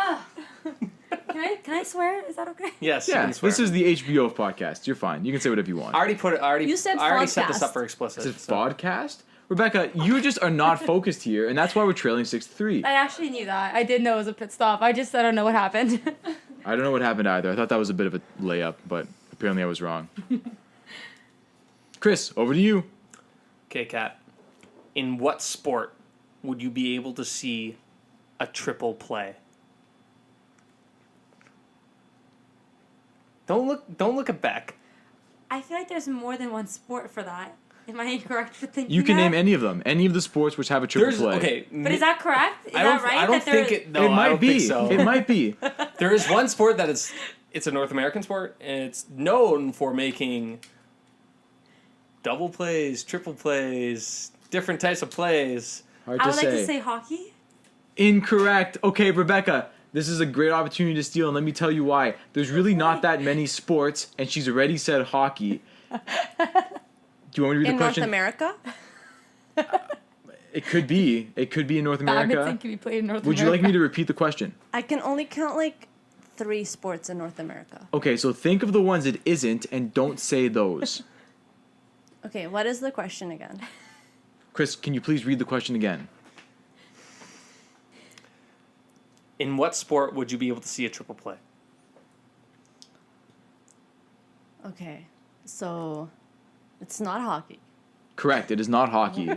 Fuck. Can I swear? Is that okay? Yes. you Yeah, can swear. this is the HBO podcast. You're fine. You can say whatever you want. I already put it. You said I already set this podcast. up for explicit. Is it so- podcast? Rebecca, you just are not focused here, and that's why we're trailing 6-3. I actually knew that. I did know it was a pit stop. I don't know what happened. I don't know what happened either. I thought that was a bit of a layup, but apparently I was wrong. Chris, over to you. Okay, Kat. In what sport would you be able to see a triple play? Don't look at Beck. I feel like there's more than one sport for that. Am I incorrect for thinking You can that? name any of them. Any of the sports which have a triple There's play. okay. But is that correct? Is that right? I don't that there- think it. No, it I might don't be. think so. It might be. There is one sport that it's a North American sport, and it's known for making double plays, triple plays, different types of plays. Hard I to would like say. to say hockey. Incorrect. Okay, Rebecca, this is a great opportunity to steal, and let me tell you why. There's really not that many sports, and she's already said hockey. Do you want me to read In the North question? America? It could be. It could be in North Badminton America. can be played in North Would you America. like me to repeat the question? I can only count like 3 sports in North America. Okay, so think of the ones it isn't, and don't say those. Okay, what is the question again? Chris, can you please read the question again? In what sport would you be able to see a triple play? Okay, so it's not hockey. Correct. It is not hockey.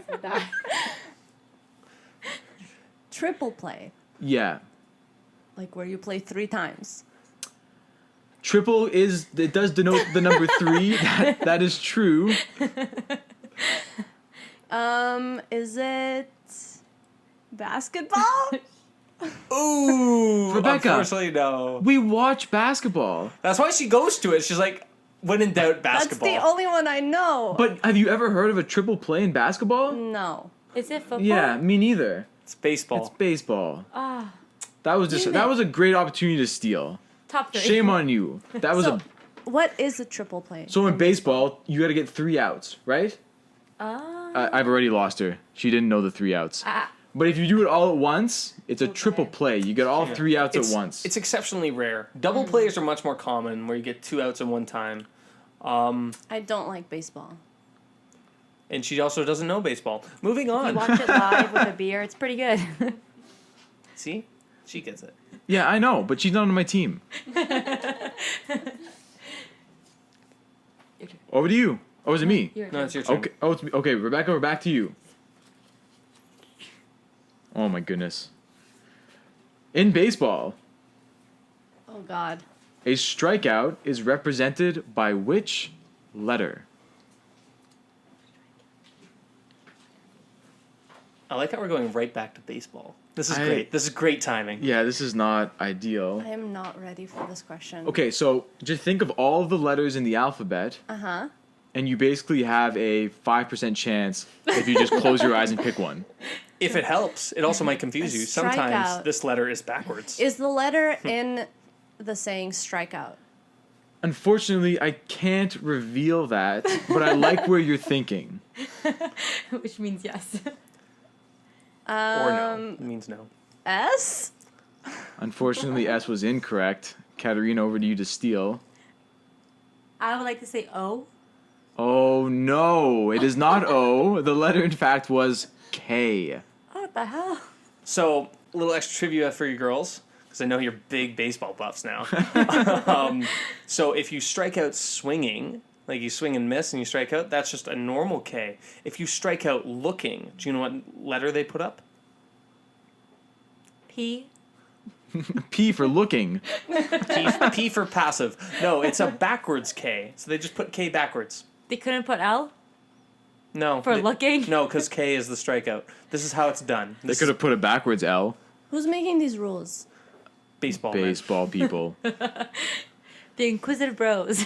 Triple play, Yeah. like where you play 3 times. Triple it does denote the number 3. That is true. Is it basketball? Ooh, Rebecca. Unfortunately, no. We watch basketball. That's why she goes to it. She's like, when in doubt, basketball. That's the only one I know. But have you ever heard of a triple play in basketball? No. Is it football? Yeah, me neither. It's baseball. It's baseball. Ah, That was a great opportunity to steal. top 3. Shame on you. That was So, what is a triple play? So in baseball, you got to get 3 outs, right? I've already lost her. She didn't know the 3 outs. But if you do it all at once, it's a triple play. You get all 3 outs at once. It's exceptionally rare. Double plays are much more common, where you get 2 outs in one time. I don't like baseball. And she also doesn't know baseball. Moving You on. watch it live with a beer. It's pretty good. See? She gets it. Yeah, I know, but she's not on my team. Over to you. Oh, is it me? No, it's your turn. Okay. Oh, it's me. Okay, Rebecca, we're back to you. Oh my goodness. In baseball, Oh God. a strikeout is represented by which letter? I like how we're going right back to baseball. This is I- great. This is great timing. Yeah, this is not ideal. I am not ready for this question. Okay, so just think of all of the letters in the alphabet, Uh-huh. and you basically have a 5% chance if you just close your eyes and pick one. If it helps, it also might confuse A you. Sometimes strikeout. this letter is backwards. Is the letter in the saying strikeout? Unfortunately, I can't reveal that, but I like where you're thinking. Which means yes. Or no. It means no. S? Unfortunately, S was incorrect. Katerina, over to you to steal. I would like to say O. Oh no, it is not O. The letter, in fact, was K. Oh, what the hell? So, a little extra trivia for you girls, because I know you're big baseball buffs now. So, if you strike out swinging, like you swing and miss and you strike out, that's just a normal K. If you strike out looking, do you know what letter they put up? P. P for looking. P for passive. No, it's a backwards K. So they just put K backwards. They couldn't put L No. for looking. No, because K is the strikeout. This is how it's done. They could have put a backwards L. Who's making these rules? Baseball. man. Baseball people. The Inquisitive Bros.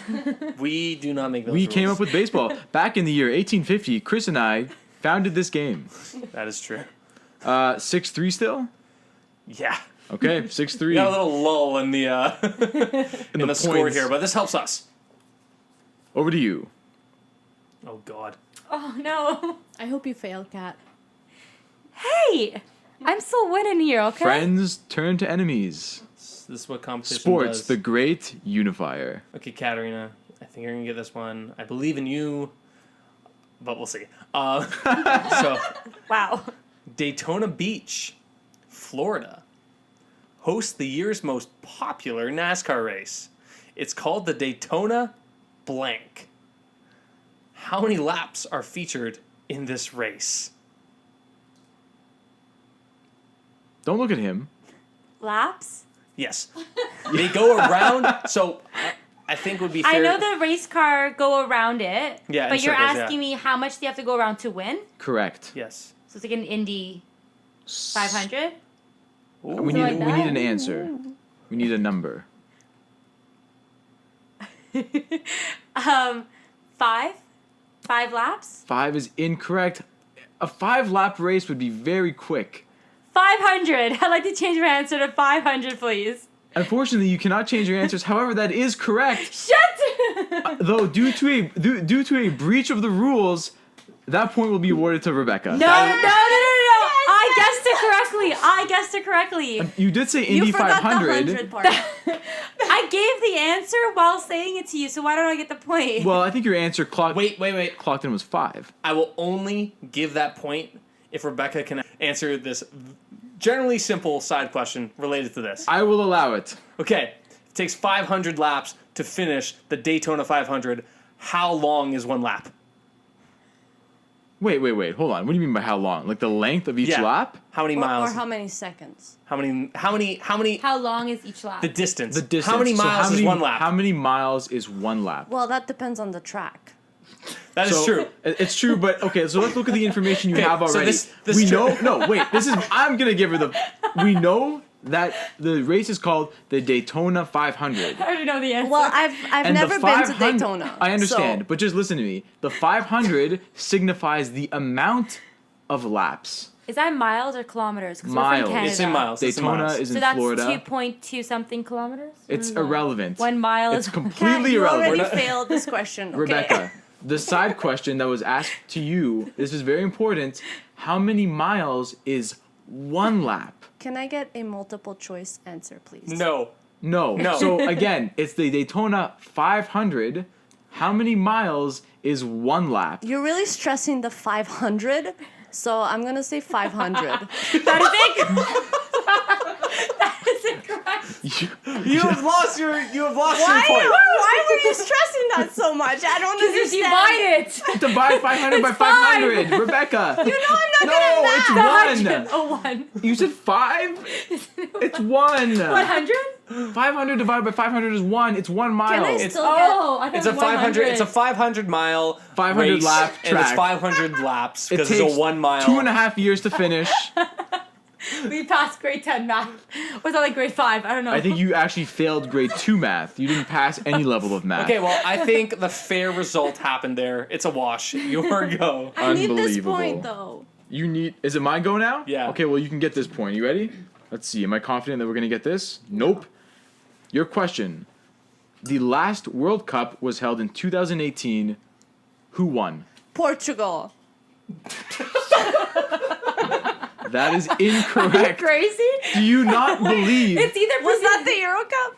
We do not make those We rules. came up with baseball. Back in the year 1850, Chris and I founded this game. That is true. 6-3 still? Yeah. Okay, 6-3. We got a little lull in the in the score points. here, but this helps us. Over to you. Oh God. Oh no. I hope you fail, Kat. Hey, I'm still winning here, okay? Friends turn to enemies. This is what competition Sports, does. the great unifier. Okay, Katerina, I think you're going to get this one. I believe in you, but we'll see. So, Wow. Daytona Beach, Florida, hosts the year's most popular NASCAR race. It's called the Daytona blank. How many laps are featured in this race? Don't look at him. Laps? Yes. They go around, so I think would be fair. I know the race car go around it. Yeah, in but you're circles, yeah. asking me how much do you have to go around to win? Correct. Yes. So it's like an Indy 500? We Something need like we need that? an answer. We need a number. 5? 5 laps? 5 is incorrect. A 5-lap race would be very quick. 500. I'd like to change my answer to 500, please. Unfortunately, you cannot change your answers. However, that is correct. Shut! Though due to a breach of the rules, that point will be awarded to Rebecca. No. I guessed it correctly. You did say You Indy forgot the 500. 100 part. I gave the answer while saying it to you, so why don't I get the point? Well, I think your answer clocked in was 5. I will only give that point if Rebecca can answer this generally simple side question related to this. I will allow it. Okay, it takes 500 laps to finish the Daytona 500. How long is one lap? Wait. Hold on. What do you mean by how long? Like the length of each Yeah. lap? How many miles? Or how many seconds? How many? How long is each lap? The distance. The distance. How many So miles is one lap? How many miles is one lap? Well, that depends on the track. That is So, true. It's true, but okay, so let's look at the information you Okay, have so already. this We true- know, no, wait, I'm gonna give her the, we know that the race is called the Daytona 500. I already know the answer. Well, I've And never the been to 500 Daytona. I understand, so- but just listen to me. The 500 signifies the amount of laps. is that miles or kilometers? 'Cause we're Miles. from Canada. It's in miles. It's in Daytona miles. is in So that's Florida. 2.2 something kilometers? It's irrelevant. 1 mile It's is completely you irrelevant. already We're not- failed this question. Okay. Rebecca, the side question that was asked to you, this is very important. How many miles is one lap? Can I get a multiple choice answer, please? No. No. No. So again, it's the Daytona 500. How many miles is one lap? You're really stressing the 500, so I'm gonna say 500. That is incorrect. That is incorrect. You have lost your point. Why were you stressing that so much? I don't Because you divide understand. it. Divide 500 by It's 500. Rebecca. You know I'm not No, good at it's math. 1. Oh, 1. You said 5? It's 1. 100? 500 divided by 500 is 1. It's 1 mile. Can I It's- still Oh, I thought It's a 500. It's a 500 mile 500 race, lap and it's track. 500 laps It because takes it's a 1 mile. 2.5 years to finish. We passed grade 10 math. Was that like grade 5? I don't know. I think you actually failed grade 2 math. You didn't pass any level of math. Okay, well, I think the fair result happened there. It's a wash. Your go. I need this Unbelievable. point though. You need. Is it my go now? Yeah. Okay, well, you can get this point. You ready? Let's see. Am I confident that we're going to get this? Nope. Your question. The last World Cup was held in 2018. Who won? Portugal. That is Are you incorrect. crazy? Do you not believe? It's either Was that Brazil- the Euro Cup?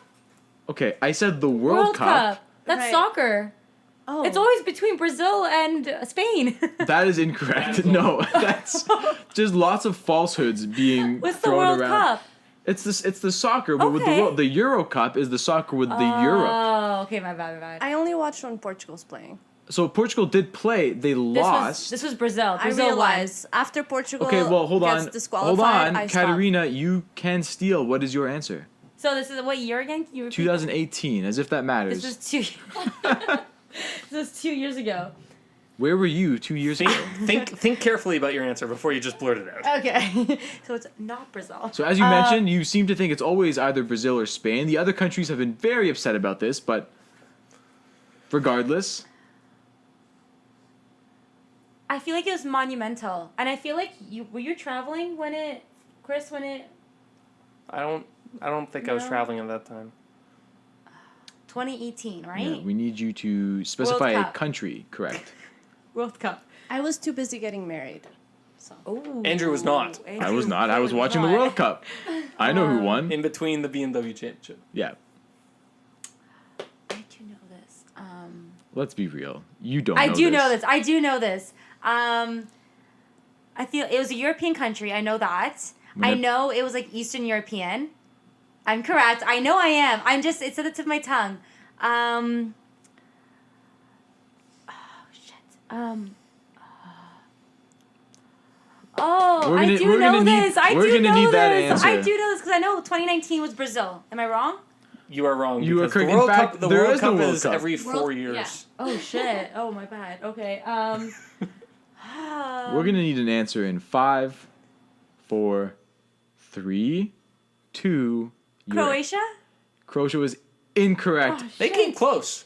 Okay, I said the World, World Cup. Cup. That's Right. soccer. Oh. It's always between Brazil and Spain. That is incorrect. No, that's just lots of falsehoods being What's the thrown World around. Cup? It's the soccer, but with Okay. the Euro Cup is the soccer with the Europe. Oh, okay, my bad. I only watched when Portugal's playing. So Portugal did play. They lost. This was Brazil. I Brazil won. realize after Portugal Okay, well, hold gets on. disqualified, Hold on. I stopped. Katerina, you can steal. What is your answer? So this is what year again? Can you repeat? 2018, as if that matters. This was 2 This was 2 years ago. Where were you 2 years ago? Think carefully about your answer before you just blurt it out. Okay. So it's not Brazil. So as you mentioned, you seem to think it's always either Brazil or Spain. The other countries have been very upset about this, but regardless, I feel like it was monumental. And I feel like were you traveling when it I don't think I was No. traveling at that time. 2018, right? yeah, we need you to specify a Cup. country. Correct. World Cup. I was too busy getting married. So Ooh. Andrew was not. I was not. I was Andrew watching the not. World Cup. I know who won. In between the BMW championship. Yeah. I do know this. Let's be real. You don't. I know do this. know this. I do know this. I feel it was a European country. I know that. I Yep. know it was like Eastern European. I'm correct. I know I am. It's at the tip of my tongue. Oh shit. Oh, We're I gonna- do we're know gonna need- this. I we're do gonna know need that this. I answer. do know this because I know 2019 was Brazil. Am I wrong? You are wrong. You are because correct. The In World fact, Cup, the there World is no Cup World is Cup. every 4 years. yeah. Oh shit. Oh my bad. Okay. We're gonna need an answer in 5, 4, 3, 2. Croatia. Croatia was incorrect. Oh, They came close.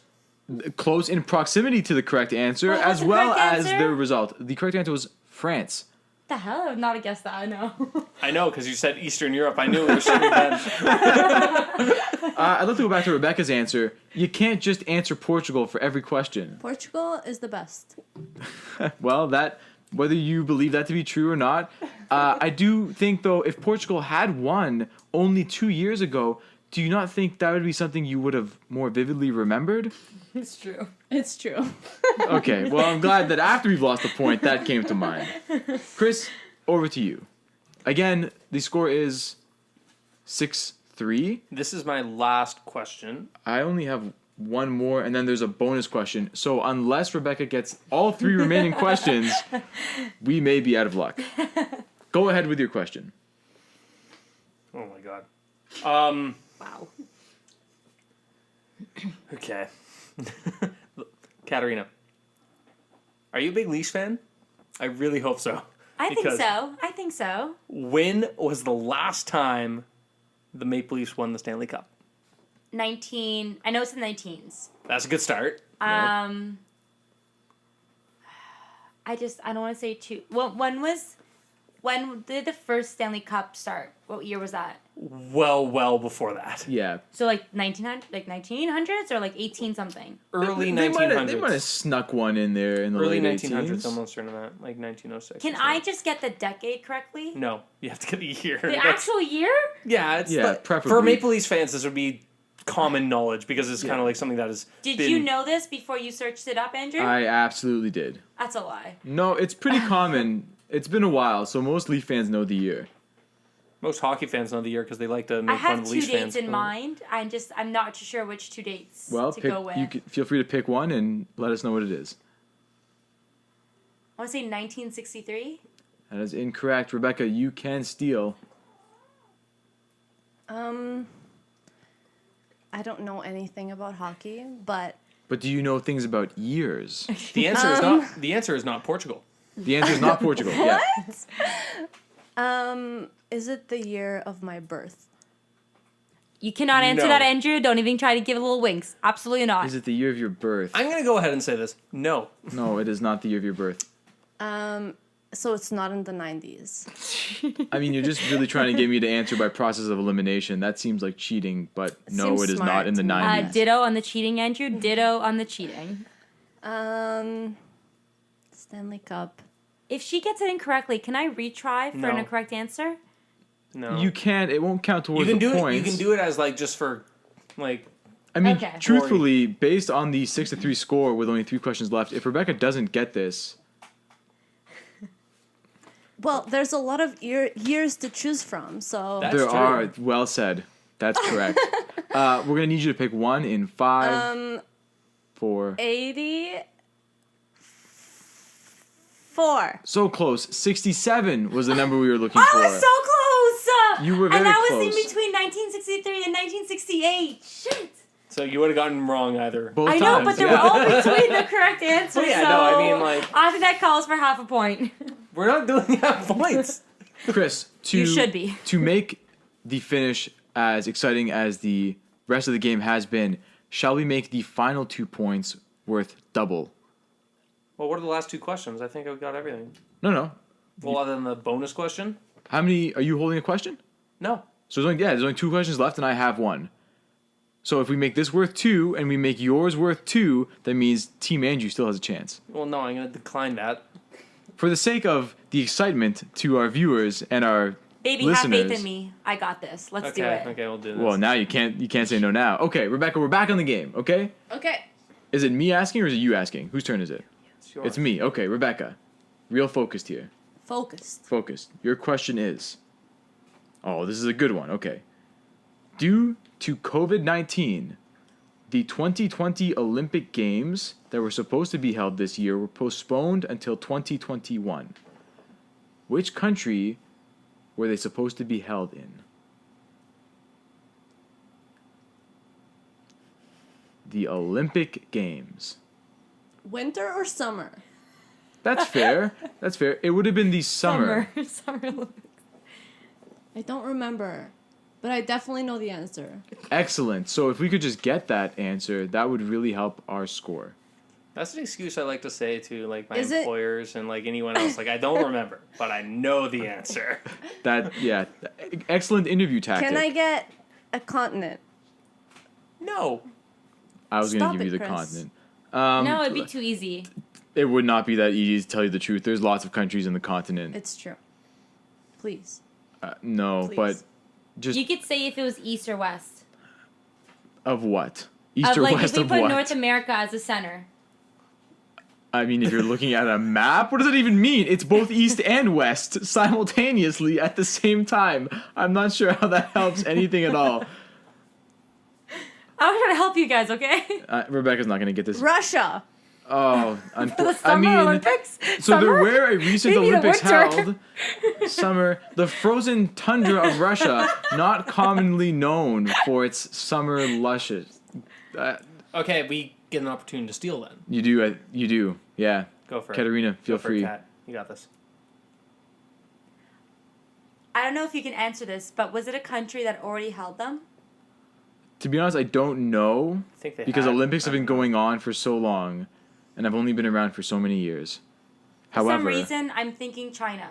Close in proximity to the correct answer, What was as the well correct as answer? the result. The correct answer was France. The hell? I would not have guessed that. I know. I know, because you said Eastern Europe. I knew it was screwed then. I'd love to go back to Rebecca's answer. You can't just answer Portugal for every question. Portugal is the best. Well, that whether you believe that to be true or not, I do think though if Portugal had won only 2 years ago, do you not think that would be something you would have more vividly remembered? It's true. It's true. Okay, well I'm glad that after we've lost the point that came to mind. Chris, over to you. Again, the score is 6-3. This is my last question. I only have one more, and then there's a bonus question. So unless Rebecca gets all 3 remaining questions, we may be out of luck. Go ahead with your question. Oh my god. Wow. Okay. Katerina, are you a big Leafs fan? I really hope so. I think Because so. I think so. When was the last time the Maple Leafs won the Stanley Cup? 19. I know it's in the 19s. That's a good start. I don't want to say two. When did the first Stanley Cup start? What year was that? Well before that. Yeah. So like 1900s or like 18 something. Early They 1900s. might have snuck one in there in the Early late 1900s, 18s. almost certain of that. Like 1906. Can or I something. just get the decade correctly? No, you have to get the year. The That's- actual year? Yeah, it's Yeah, for preferably. Maple Leafs fans, this would be common knowledge because it's kind of like something that is. Did you know this before you searched it up, Andrew? I absolutely did. That's a lie. No, it's pretty common. It's been a while, so most Leaf fans know the year. Most hockey fans know the year because they like to I make fun have of two Leafs dates fans. in mind. I'm not too sure which 2 dates Well, to pick, go with. feel free to pick one and let us know what it is. I want to say 1963. That is incorrect. Rebecca, you can steal. I don't know anything about hockey, but But do you know things about years? The answer is not. The answer is not Portugal. The answer is not Portugal. Yeah. is it the year of my birth? You cannot answer No. that, Andrew. Don't even try to give a little winks. Absolutely not. Is it the year of your birth? I'm gonna go ahead and say this. No. No, it is not the year of your birth. So it's not in the 90s. I mean, you're just really trying to get me to answer by process of elimination. That seems like cheating, but no, Seems it is smart not in the to me. 90s. Ditto on the cheating, Andrew. Ditto on the cheating. Stanley Cup. If she gets it incorrectly, can I retry for an No. incorrect answer? No. You can't. It won't count You towards can the do it. points. You can do it as like just for, like. I mean, Okay. truthfully, based on the 6-3 score with only 3 questions left, if Rebecca doesn't get this, Well, there's a lot of years to choose from, so That's there true. are. Well said. That's correct. We're gonna need you to pick one in 5, 4. 84. So close. 67 was the number we were looking I for. was so close! You were And very that was close. in between 1963 and 1968. Shit! So you would have gotten wrong either. Both I know, times, but they yeah. were all between the correct answers. Well, yeah, so no, I mean, like- I think that calls for half a point. We're not doing that points. Chris, You should be. to make the finish as exciting as the rest of the game has been, shall we make the final 2 points worth double? Well, what are the last 2 questions? I think I've got everything. No. Well, other than the bonus question. How many are you holding a question? No. So there's only 2 questions left, and I have one. So if we make this worth 2 and we make yours worth 2, that means Team Andrew still has a chance. Well, no, I'm gonna decline that. for the sake of the excitement to our viewers and our Baby, listeners, have faith in me. I got this. Let's do it. Okay, we'll do this. Well, now you can't say no now. Okay, Rebecca, we're back on the game. Okay, Okay. is it me asking or is it you asking? Whose turn is it? It's yours. It's me. Okay, Rebecca, real focused here. Focused. Focused. Your question is, oh, this is a good one. Okay, due to COVID-19, the 2020 Olympic Games that were supposed to be held this year were postponed until 2021. Which country were they supposed to be held in? The Olympic Games. Winter or summer? That's fair. That's fair. It would have been the summer. Summer Olympics. I don't remember, but I definitely know the answer. Excellent. So if we could just get that answer, that would really help our score. That's an excuse I like to say to like my Is it- employers and like anyone else. Like, I don't remember, but I know the answer. Excellent interview tactic. Can I get a continent? No. I was going to Stop give you it, the Chris. continent. No, it'd be too easy. It would not be that easy to tell you the truth. There's lots of countries in the continent. It's true. Please. No, Please. but just You could say if it was east or west. of what? East or Like west if we of put what? North America as the center. I mean, if you're looking at a map, what does that even mean? It's both east and west simultaneously at the same time. I'm not sure how that helps anything at all. I'm trying to help you guys, okay? Rebecca's not going to get this. Russia. Oh, The Summer Olympics. So Summer? there were a recent Maybe the Olympics winter. held. Summer, the frozen tundra of Russia, not commonly known for its summer luscious. Okay, we get an opportunity to steal then. You do, yeah. Go for it. Katerina, feel Go for free. it, Kat. You got this. I don't know if you can answer this, but was it a country that already held them? To be honest, I don't know I think they because had- Olympics have been going on for so long, and I've only been around for so many years. For some However, reason, I'm thinking China.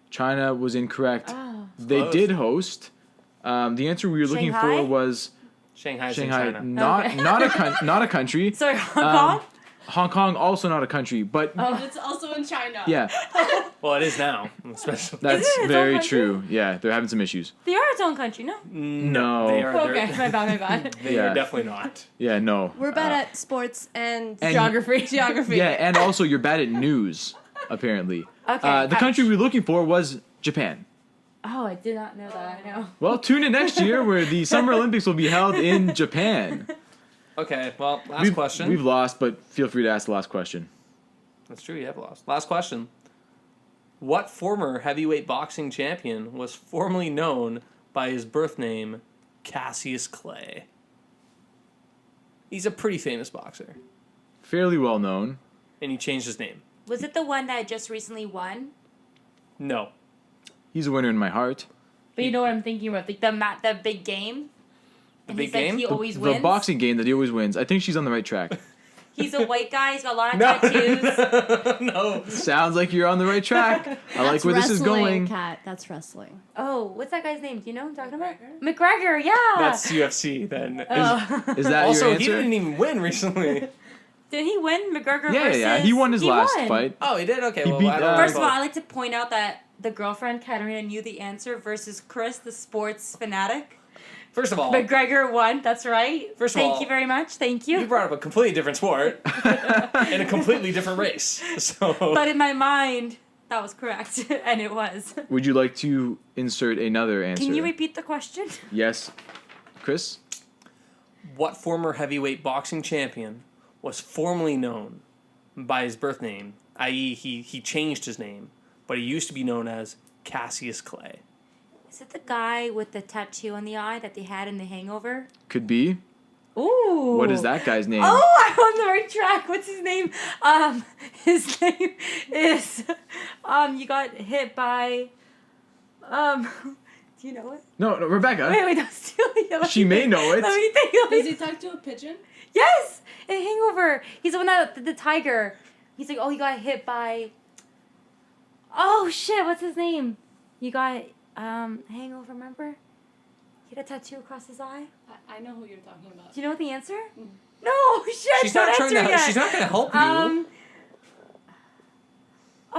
China was incorrect. Oh. They Close. did host. The answer we were looking Shanghai? for was Shanghai's in Shanghai, China. not a country. Sorry, Hong Um, Kong? Hong Kong also not a country, but It's also in China. yeah, Well, it is now, especially. that's it its own very country? true. Yeah, they're having some issues. They are its own country, no? No. They are. Okay, my bad. They Yeah. are definitely not. Yeah, no. We're bad at sports and and- Geography. geography. Yeah, and also you're bad at news, apparently. Okay. The country we were looking for was Japan. Oh, I did not know that. I know. Well, tune in next year where the Summer Olympics will be held in Japan. Okay, well, last question. We've lost, but feel free to ask the last question. That's true, you have lost. Last question. What former heavyweight boxing champion was formerly known by his birth name, Cassius Clay? He's a pretty famous boxer, Fairly well known. and he changed his name. Was it the one that just recently won? No. He's a winner in my heart. But you know what I'm thinking about, like the big game. The And big he's like, game? he always The wins. boxing game that he always wins. I think she's on the right track. He's a white guy. He's got a lot of No. tattoos. No. Sounds like you're on the right track. I like That's where this is wrestling, going. Kat. That's wrestling. Oh, what's that guy's name? Do you know what I'm talking about? McGregor, yeah. That's UFC then. Oh. Is that Also, your he answer? didn't even win recently. Did he win McGregor Yeah, versus... yeah. He won his last won. fight. Oh, he did? Okay, He well, beat, I don't First of all, recall. I like to point out that the girlfriend, Katerina, knew the answer versus Chris, the sports fanatic. First of all, McGregor won, that's right. First of Thank all, you very much. Thank you you. brought up a completely different sport and a completely different race. So, But in my mind, that was correct. And it was. Would you like to insert another answer? Can you repeat the question? Yes. Chris? what former heavyweight boxing champion was formerly known by his birth name, i.e., he changed his name, but he used to be known as Cassius Clay? Is it the guy with the tattoo on the eye that they had in The Hangover? Could be. Ooh. What is that guy's name? Oh, I'm on the right track. What's his name? His name is you got hit by do you know it? No, Rebecca. Wait, don't steal it. She may know it. Let me think. Does he talk to a pigeon? Yes! In Hangover. He's the one that the tiger. He's like, oh, he got hit by oh shit, what's his name? You got Hangover, remember? He had a tattoo across his eye. I know who you're talking about. Do you know the answer? No, shit, She's don't not trying answer to. yet. She's not going to help you.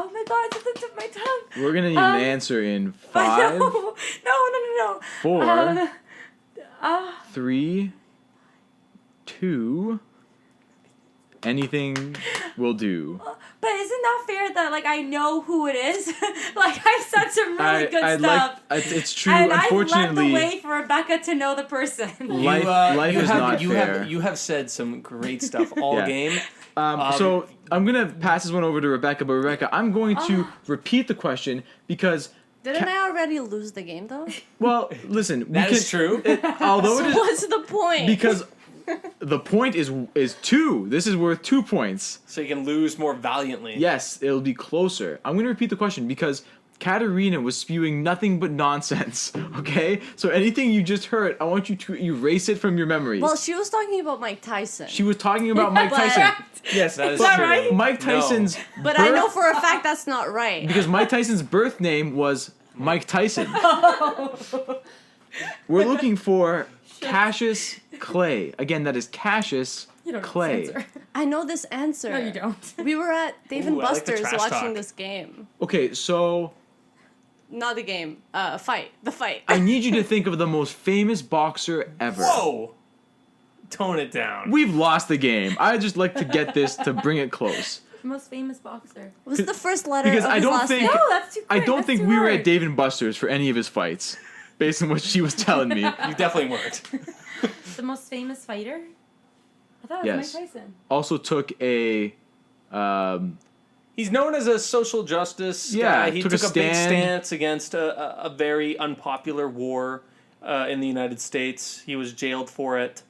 Oh my god, it's at the tip of my tongue. We're gonna need an answer in 5, No. 4, Uh, 3, 2. Anything will do. but isn't that fair that like I know who it is? Like I said some really good I'd stuff. It's true. And I led Unfortunately, the way for Rebecca to know the person. life is not fair. You have said some great stuff all Yeah. game. So I'm gonna pass this one over to Rebecca, but Rebecca, I'm going to repeat the question because. Didn't I already lose the game though? Well, listen. That is true. Although it is What's the point? because the point is 2. This is worth 2 points. So you can lose more valiantly. Yes, it'll be closer. I'm gonna repeat the question because Katerina was spewing nothing but nonsense. Okay, so anything you just heard, I want you to erase it from your memory. well, she was talking about Mike Tyson. She was talking about Mike Tyson. Yes, That is but true. right? Mike Tyson's but birth, I know for a fact that's not right. because Mike Tyson's birth name was Mike Tyson. We're looking for Cassius Clay. Again, that is Cassius You don't know Clay. this answer. I know this answer. No, you don't. We were at Dave and Ooh, I like the Buster's trash watching talk. this game. Okay, so Not the game. Fight. The fight. I need you to think of the most famous boxer ever. Whoa! Tone it down. We've lost the game. I just like to get this to bring it close. Most famous boxer. What's the first letter Because of I his don't last think- name? No, that's too. I quick. don't That's think too we were hard. at Dave and Buster's for any of his fights, based on what she was telling me. You definitely weren't. The most famous fighter. I thought it Yes. was Mike Tyson. Also took a He's known as a social justice Yeah, guy. He took took a a big stand. stance against a very unpopular war in the United States. He was jailed for it.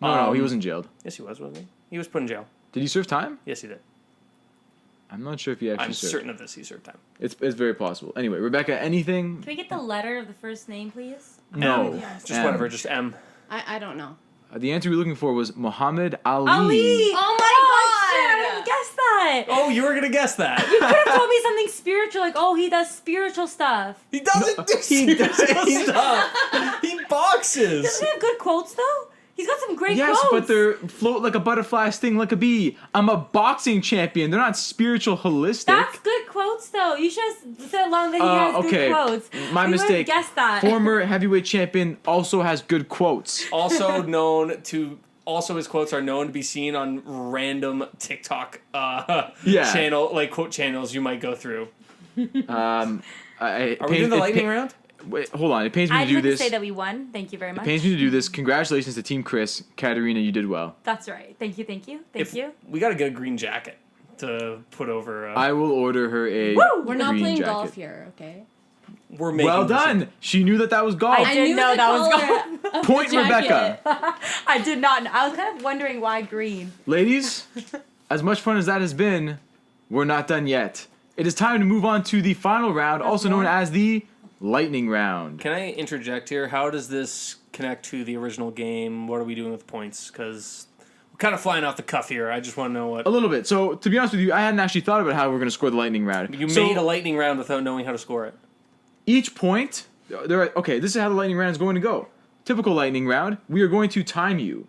no, he wasn't jailed. Yes, he was, wasn't he? He was put in jail. Did he serve time? Yes, he did. I'm not sure if he actually I'm served. certain of this. He served time. It's very possible. Anyway, Rebecca, anything? Can we get the letter of the first name, please? No. Just M. whatever. Just M. I don't know. The answer we're looking for was Muhammad Ali. Ali! Oh my Shit, I God! didn't guess that! Oh, you were gonna guess that. You could have told me something spiritual, like, oh, he does spiritual stuff. He doesn't do He spiritual stuff. He boxes. Doesn't he have good quotes, though? He's got some great Yes, quotes. but they're float like a butterfly, sting like a bee. I'm a boxing champion. They're not spiritual holistic. That's good quotes, though. You should have said along that he has okay. good quotes. My We would've mistake. guessed that. Former heavyweight champion also has good quotes. Also his quotes are known to be seen on random TikTok Yeah. channel, like quote channels you might go through. Are Are we doing the lightning round? Wait, hold on. It pains me I'd to do like to this. say that we won. Thank you very much. It pains me to do this. Congratulations to Team Chris. Katerina, you did well. That's right. Thank you. Thank you. We gotta get a green jacket to put over. I will order her a We're not green playing jacket. golf here, okay? We're making Well this done. She knew that was golf. I didn't know that was golf. Point Rebecca. I did not know. I was kind of wondering why green. Ladies, as much fun as that has been, we're not done yet. It is time to move on to the final round, also known as the lightning round. Can I interject here? How does this connect to the original game? What are we doing with points? Because we're kind of flying off the cuff here. I just want to know what. A little bit. So, to be honest with you, I hadn't actually thought about how we're going to score the lightning round. You So, made a lightning round without knowing how to score it. each point, okay, this is how the lightning round is going to go. Typical lightning round, we are going to time you.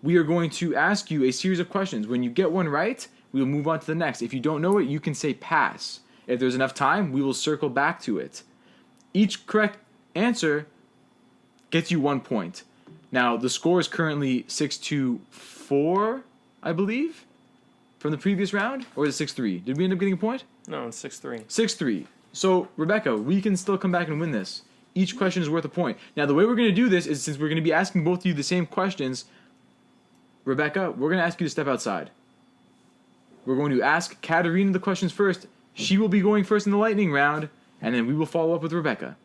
We are going to ask you a series of questions. When you get one right, we will move on to the next. If you don't know it, you can say pass. If there's enough time, we will circle back to it. Each correct answer gets you 1 point. Now, the score is currently 6-4, I believe, from the previous round, or is it 6-3? Did we end up getting a point? No, it's 6-3. 6-3. So, Rebecca, we can still come back and win this. Each question is worth a point. Now, the way we're going to do this is, since we're going to be asking both of you the same questions, Rebecca, we're going to ask you to step outside. We're going to ask Katerina the questions first. She will be going first in the lightning round, and then we will follow up with Rebecca.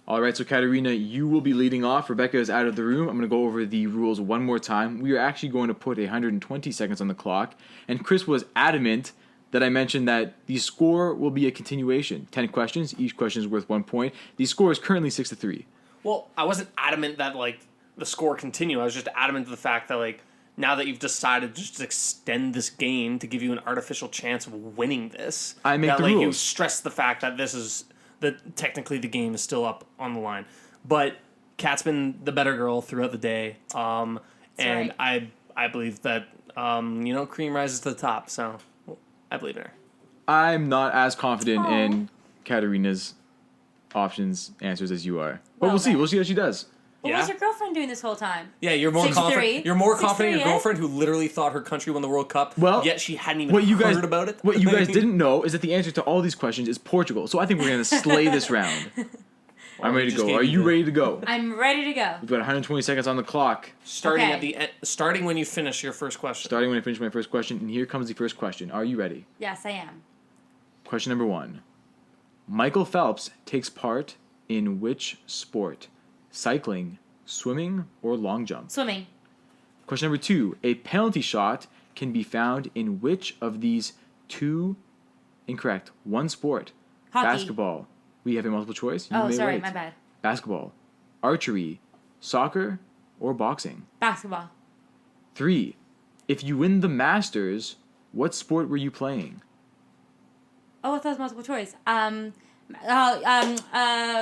All right, so Katerina, you will be leading off. Rebecca is out of the room. I'm going to go over the rules one more time. We are actually going to put 120 seconds on the clock, and Chris was adamant that I mentioned that the score will be a continuation. 10 questions. Each question is worth 1 point. The score is currently 6-3. Well, I wasn't adamant that, like, the score continue. I was just adamant to the fact that, like, now that you've decided to just extend this game to give you an artificial chance of winning this, I make that, the like, you rules. stress the fact that this is that technically the game is still up on the line. But Kat's been the better girl throughout the day, and right. I believe that cream rises to the top. So I believe in her. I'm not as confident Aw. in Katerina's answers as you are. But Well we'll see. then. We'll see how she does. What Yeah? was your girlfriend doing this whole time? Yeah, you're more 6'3". confident. You're more confident in 6'3", your eh? girlfriend who literally thought her country won the World Cup. Well, yet she hadn't even What you heard guys about it. What you guys didn't know is that the answer to all these questions is Portugal. So I think we're gonna slay this round. I'm we ready to just go. gave Are you you the- ready to go? I'm ready to go. We've got 120 seconds on the clock. Starting Okay. at the end, starting when you finish your first question. Starting when I finish my first question, and here comes the first question. Are you ready? Yes, I am. Question number 1. Michael Phelps takes part in which sport? Cycling, swimming, or long jump? Swimming. Question number 2. A penalty shot can be found in which of these two? Incorrect. One sport. Hockey. Basketball. We have a multiple choice. You Oh, may sorry, wait. my bad. Basketball, archery, soccer, or boxing? Basketball. 3. If you win the Masters, what sport were you playing? Oh, I thought it was multiple choice.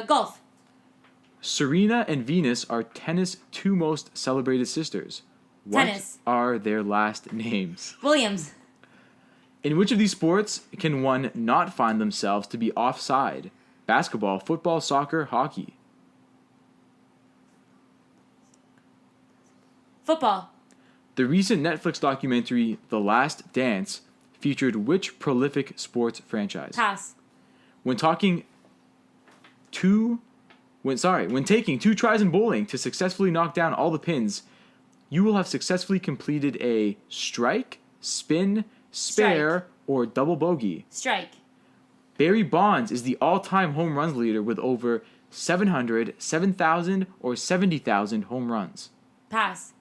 Golf. Serena and Venus are tennis' two most celebrated sisters. What Tennis. are their last names? Williams. In which of these sports can one not find themselves to be offside? Basketball, football, soccer, hockey? Football. The recent Netflix documentary The Last Dance featured which prolific sports franchise? Pass. When taking two tries in bowling to successfully knock down all the pins, you will have successfully completed a strike, spin, spare, Strike. or double bogey. Strike. Barry Bonds is the all-time home runs leader with over 700, 7,000, or 70,000 home runs. Pass.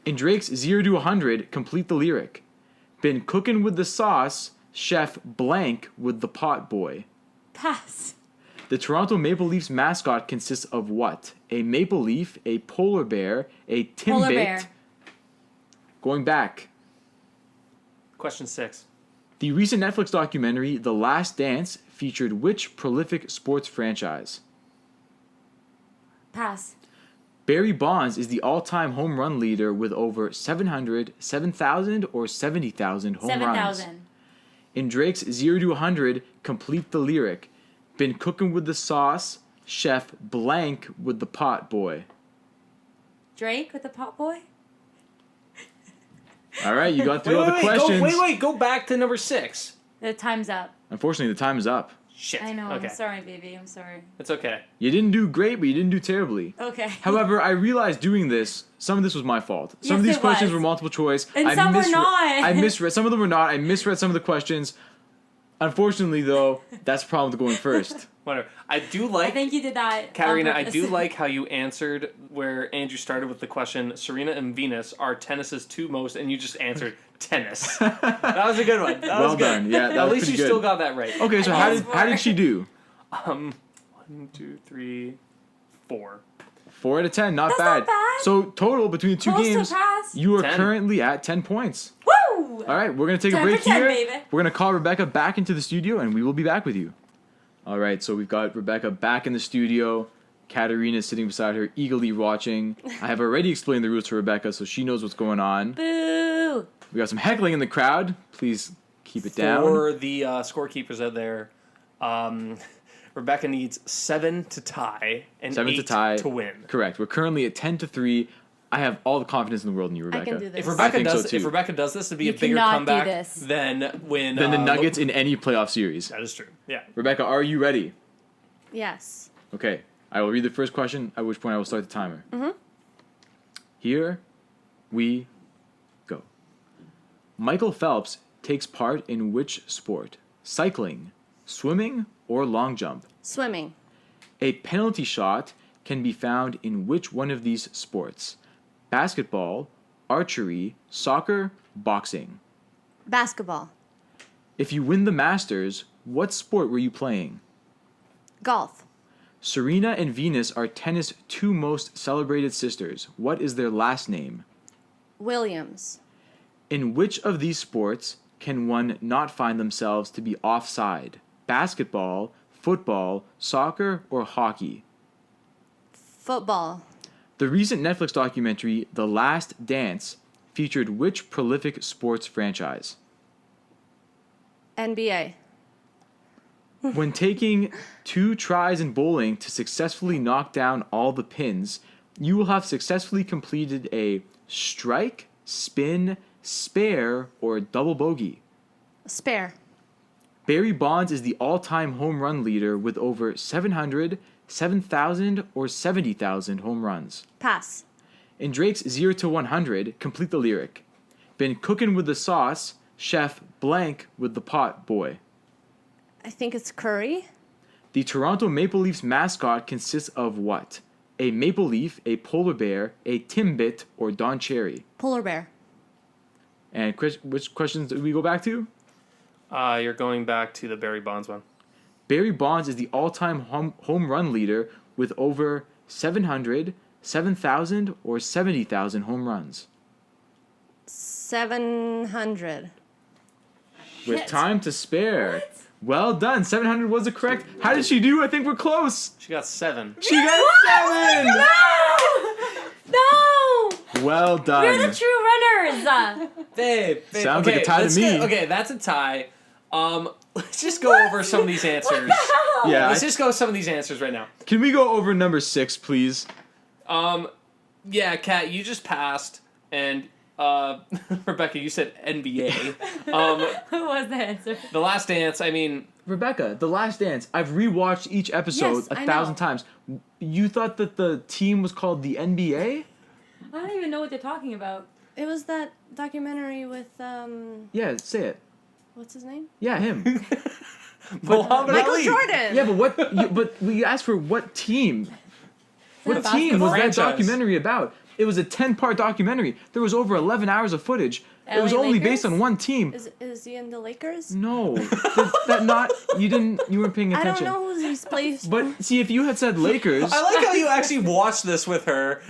In Drake's 0 to 100, complete the lyric. Been cookin' with the sauce, chef blank with the pot boy. Pass. The Toronto Maple Leafs mascot consists of what? A maple leaf, a polar bear, a Polar timbit. bear. Going back. Question 6. The recent Netflix documentary, The Last Dance, featured which prolific sports franchise? Pass. Barry Bonds is the all-time home run leader with over 700, 7,000, or 70,000 home runs. 7,000. In Drake's 0 to 100, complete the lyric. Been cooking with the sauce, chef blank with the pot boy. Drake with the pot boy? All right, you got through all the questions. Go back to number 6. The time's up. Unfortunately, the time is up. Shit. I know. Okay. I'm sorry, baby. I'm sorry. It's okay. You didn't do great, but you didn't do terribly. Okay. However, I realized doing this, some of this was my fault. Some Yes, of these it questions was. were multiple choice. And some were not. I misread. Some of them were not. I misread some of the questions. Unfortunately, though, that's the problem with going first. Whatever. I do I like, think you did that. on Katerina, I purpose. do like how you answered where Andrew started with the question, Serena and Venus are tennis's two most, and you just answered tennis. That was a good one. That Well was good. done. Yeah, that At was least pretty you good. still got that right. Okay, so I how guess did four. she do? 1, 2, 3, 4. 4 out of 10, not That's bad. not bad. So total between the two Close to games, pass. you are 10. currently at 10 points. Woo! All right, we're gonna take a 10 break for 10, here. baby. We're gonna call Rebecca back into the studio, and we will be back with you. All right, so we've got Rebecca back in the studio. Katerina is sitting beside her, eagerly watching. I have already explained the rules to Rebecca, so she knows what's going on. Boo! We got some heckling in the crowd. Please keep it down. For the scorekeepers out there, Rebecca needs 7 to tie and 7 8 to tie. to win. Correct. We're currently at 10-3. I have all the confidence in the world in you, I Rebecca. can do this. If Rebecca think so, does, too. if Rebecca does this, it'd be You a bigger cannot do comeback this. than when Than the Nuggets in any playoff series. That is true. Yeah. Rebecca, are you ready? Yes. Okay. I will read the first question, at which point I will start the timer. Mm-hmm. Here we go. Michael Phelps takes part in which sport? Cycling, swimming, or long jump? Swimming. A penalty shot can be found in which one of these sports? Basketball, archery, soccer, boxing. Basketball. If you win the Masters, what sport were you playing? Golf. Serena and Venus are tennis' two most celebrated sisters. What is their last name? Williams. In which of these sports can one not find themselves to be offside? Basketball, football, soccer, or hockey? Football. The recent Netflix documentary, The Last Dance, featured which prolific sports franchise? NBA. When taking 2 tries in bowling to successfully knock down all the pins, you will have successfully completed a strike, spin, spare, or double bogey. Spare. Barry Bonds is the all-time home run leader with over 700, 7,000, or 70,000 home runs. Pass. In Drake's 0 to 100, complete the lyric. Been cooking with the sauce, chef blank with the pot boy. I think it's curry. The Toronto Maple Leafs mascot consists of what? A maple leaf, a polar bear, a Timbit, or Don Cherry? Polar bear. And Chris, which questions did we go back to? You're going back to the Barry Bonds one. Barry Bonds is the all-time home run leader with over 700, 7,000, or 70,000 home runs. 700. With Shit. time to spare. What? Well done. 700 was the correct. How did she do? I think we're close. She got 7. She got 7. No! Well done. We're the true runners. Babe. Sounds like a tie to let's me. okay, that's a tie. Let's just go over some of these answers. Yeah. Let's just go with some of these answers right now. Can we go over number 6, please? Yeah, Kat, you just passed, and Rebecca, you said NBA. What was the answer? The Last Dance. I mean, Rebecca, The Last Dance. I've rewatched each episode Yes, I 1,000 know. times. You thought that the team was called the NBA? I don't even know what they're talking about. It was that documentary with Yeah, say it. what's his name? Yeah, him. Muhammad Michael Ali. Jordan. Yeah, but we asked for what team? What that team was that basketball? documentary about? It was a 10-part documentary. There was over 11 hours of footage. It was LA only Lakers? based on one team. Is he in the Lakers? No, you weren't paying I attention. don't know who he's played. But see, if you had said Lakers, I like how you actually watched this with her.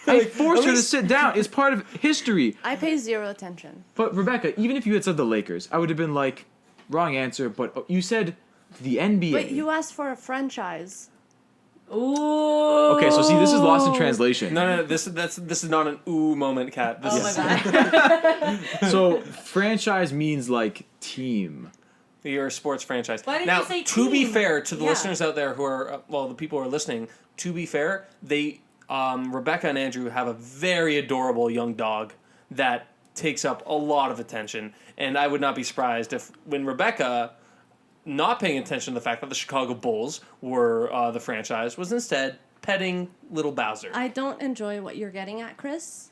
I Like, forced at her to least- sit down. It's part of history. I pay zero attention. But Rebecca, even if you had said the Lakers, I would have been like, wrong answer. But you said the NBA. But you asked for a franchise. Ooh. Okay, so see, this is lost in translation. No, this is not an ooh moment, Kat. This Oh is my god. So franchise means like team. your sports franchise. Why did now, you say to be team? fair to the Yeah. listeners out there who are, the people who are listening, to be fair, they, Rebecca and Andrew have a very adorable young dog that takes up a lot of attention. And I would not be surprised if when Rebecca, not paying attention to the fact that the Chicago Bulls were the franchise, was instead petting little Bowser. I don't enjoy what you're getting at, Chris.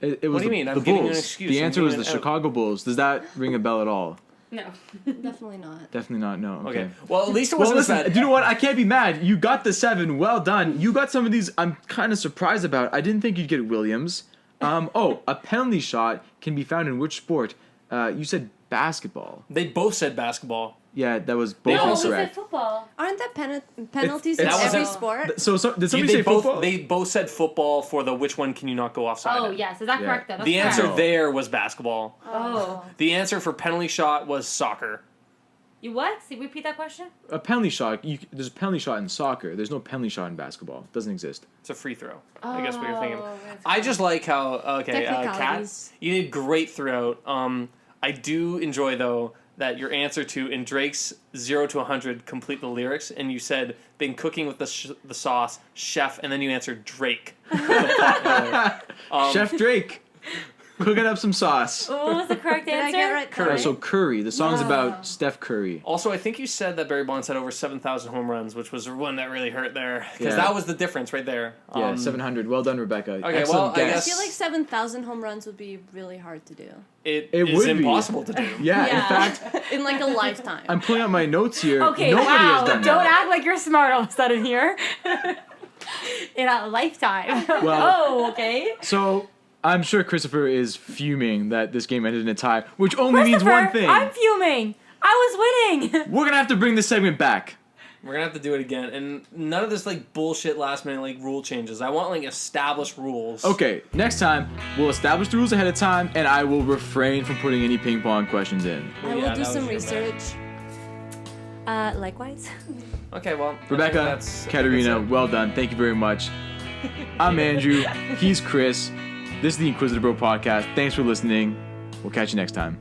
It was What do you mean? The I'm giving you an Bulls. excuse. The I'm answer was giving the an out. Chicago Bulls. Does that ring a bell at all? No. Definitely not. Definitely not. No. Okay. Okay. Well, at least it Well, wasn't as listen. bad. Do you know what? I can't be mad. You got the 7. Well done. You got some of these. I'm kind of surprised about. I didn't think you'd get Williams. A penalty shot can be found in which sport? You said basketball. They both said basketball. Yeah, that was They both No, he also- said incorrect. football. Aren't there penalties It's- in That every wasn't- sport? So did somebody they say both football? they both said football for the which one can you not go offside? Oh, at. yes. Is that Yeah. correct? Then? That's The correct. answer No. there was basketball. Oh. The answer for penalty shot was soccer. You what? See, repeat that question? A penalty shot. There's a penalty shot in soccer. There's no penalty shot in basketball. It doesn't exist. It's a free throw. I guess what you're thinking. Oh, that's I just like how Kat, Technicalities. you did great throughout. I do enjoy though that your answer to in Drake's 0 to 100 complete the lyrics, and you said been cooking with the sauce chef, and then you answered Drake. With the pot boy. Chef Drake cooking up some sauce. What was the correct Did I answer? get it right? Curry. So Curry. The song's Yeah. about Steph Curry. Also, I think you said that Barry Bonds had over 7,000 home runs, which was the one that really hurt there. Because Yeah. that was the difference right there. Yeah, 700. Well done, Rebecca. Okay, Excellent well, I guess. guess- I feel like 7,000 home runs would be really hard to do. It It is would be. impossible to do. Yeah, Yeah. in fact, In like a lifetime. I'm pulling out my notes here. Okay, Nobody wow. has done Don't that. act like you're smart all of a sudden here. In a lifetime. Well- oh, okay. So I'm sure Christopher is fuming that this game ended in a tie, which only means one thing. I'm fuming. I was winning. We're gonna have to bring this segment back. We're gonna have to do it again, and none of this like bullshit last minute like rule changes. I want like established rules. Okay, next time we'll establish the rules ahead of time, and I will refrain from putting any ping pong questions in. I Yeah, will that do was some your bad. research. Likewise. Okay, well, I think Rebecca, that's Katerina, it. well done. Thank you very much. I'm Andrew. He's Chris. This is the Inquisitive Bro Podcast. Thanks for listening. We'll catch you next time.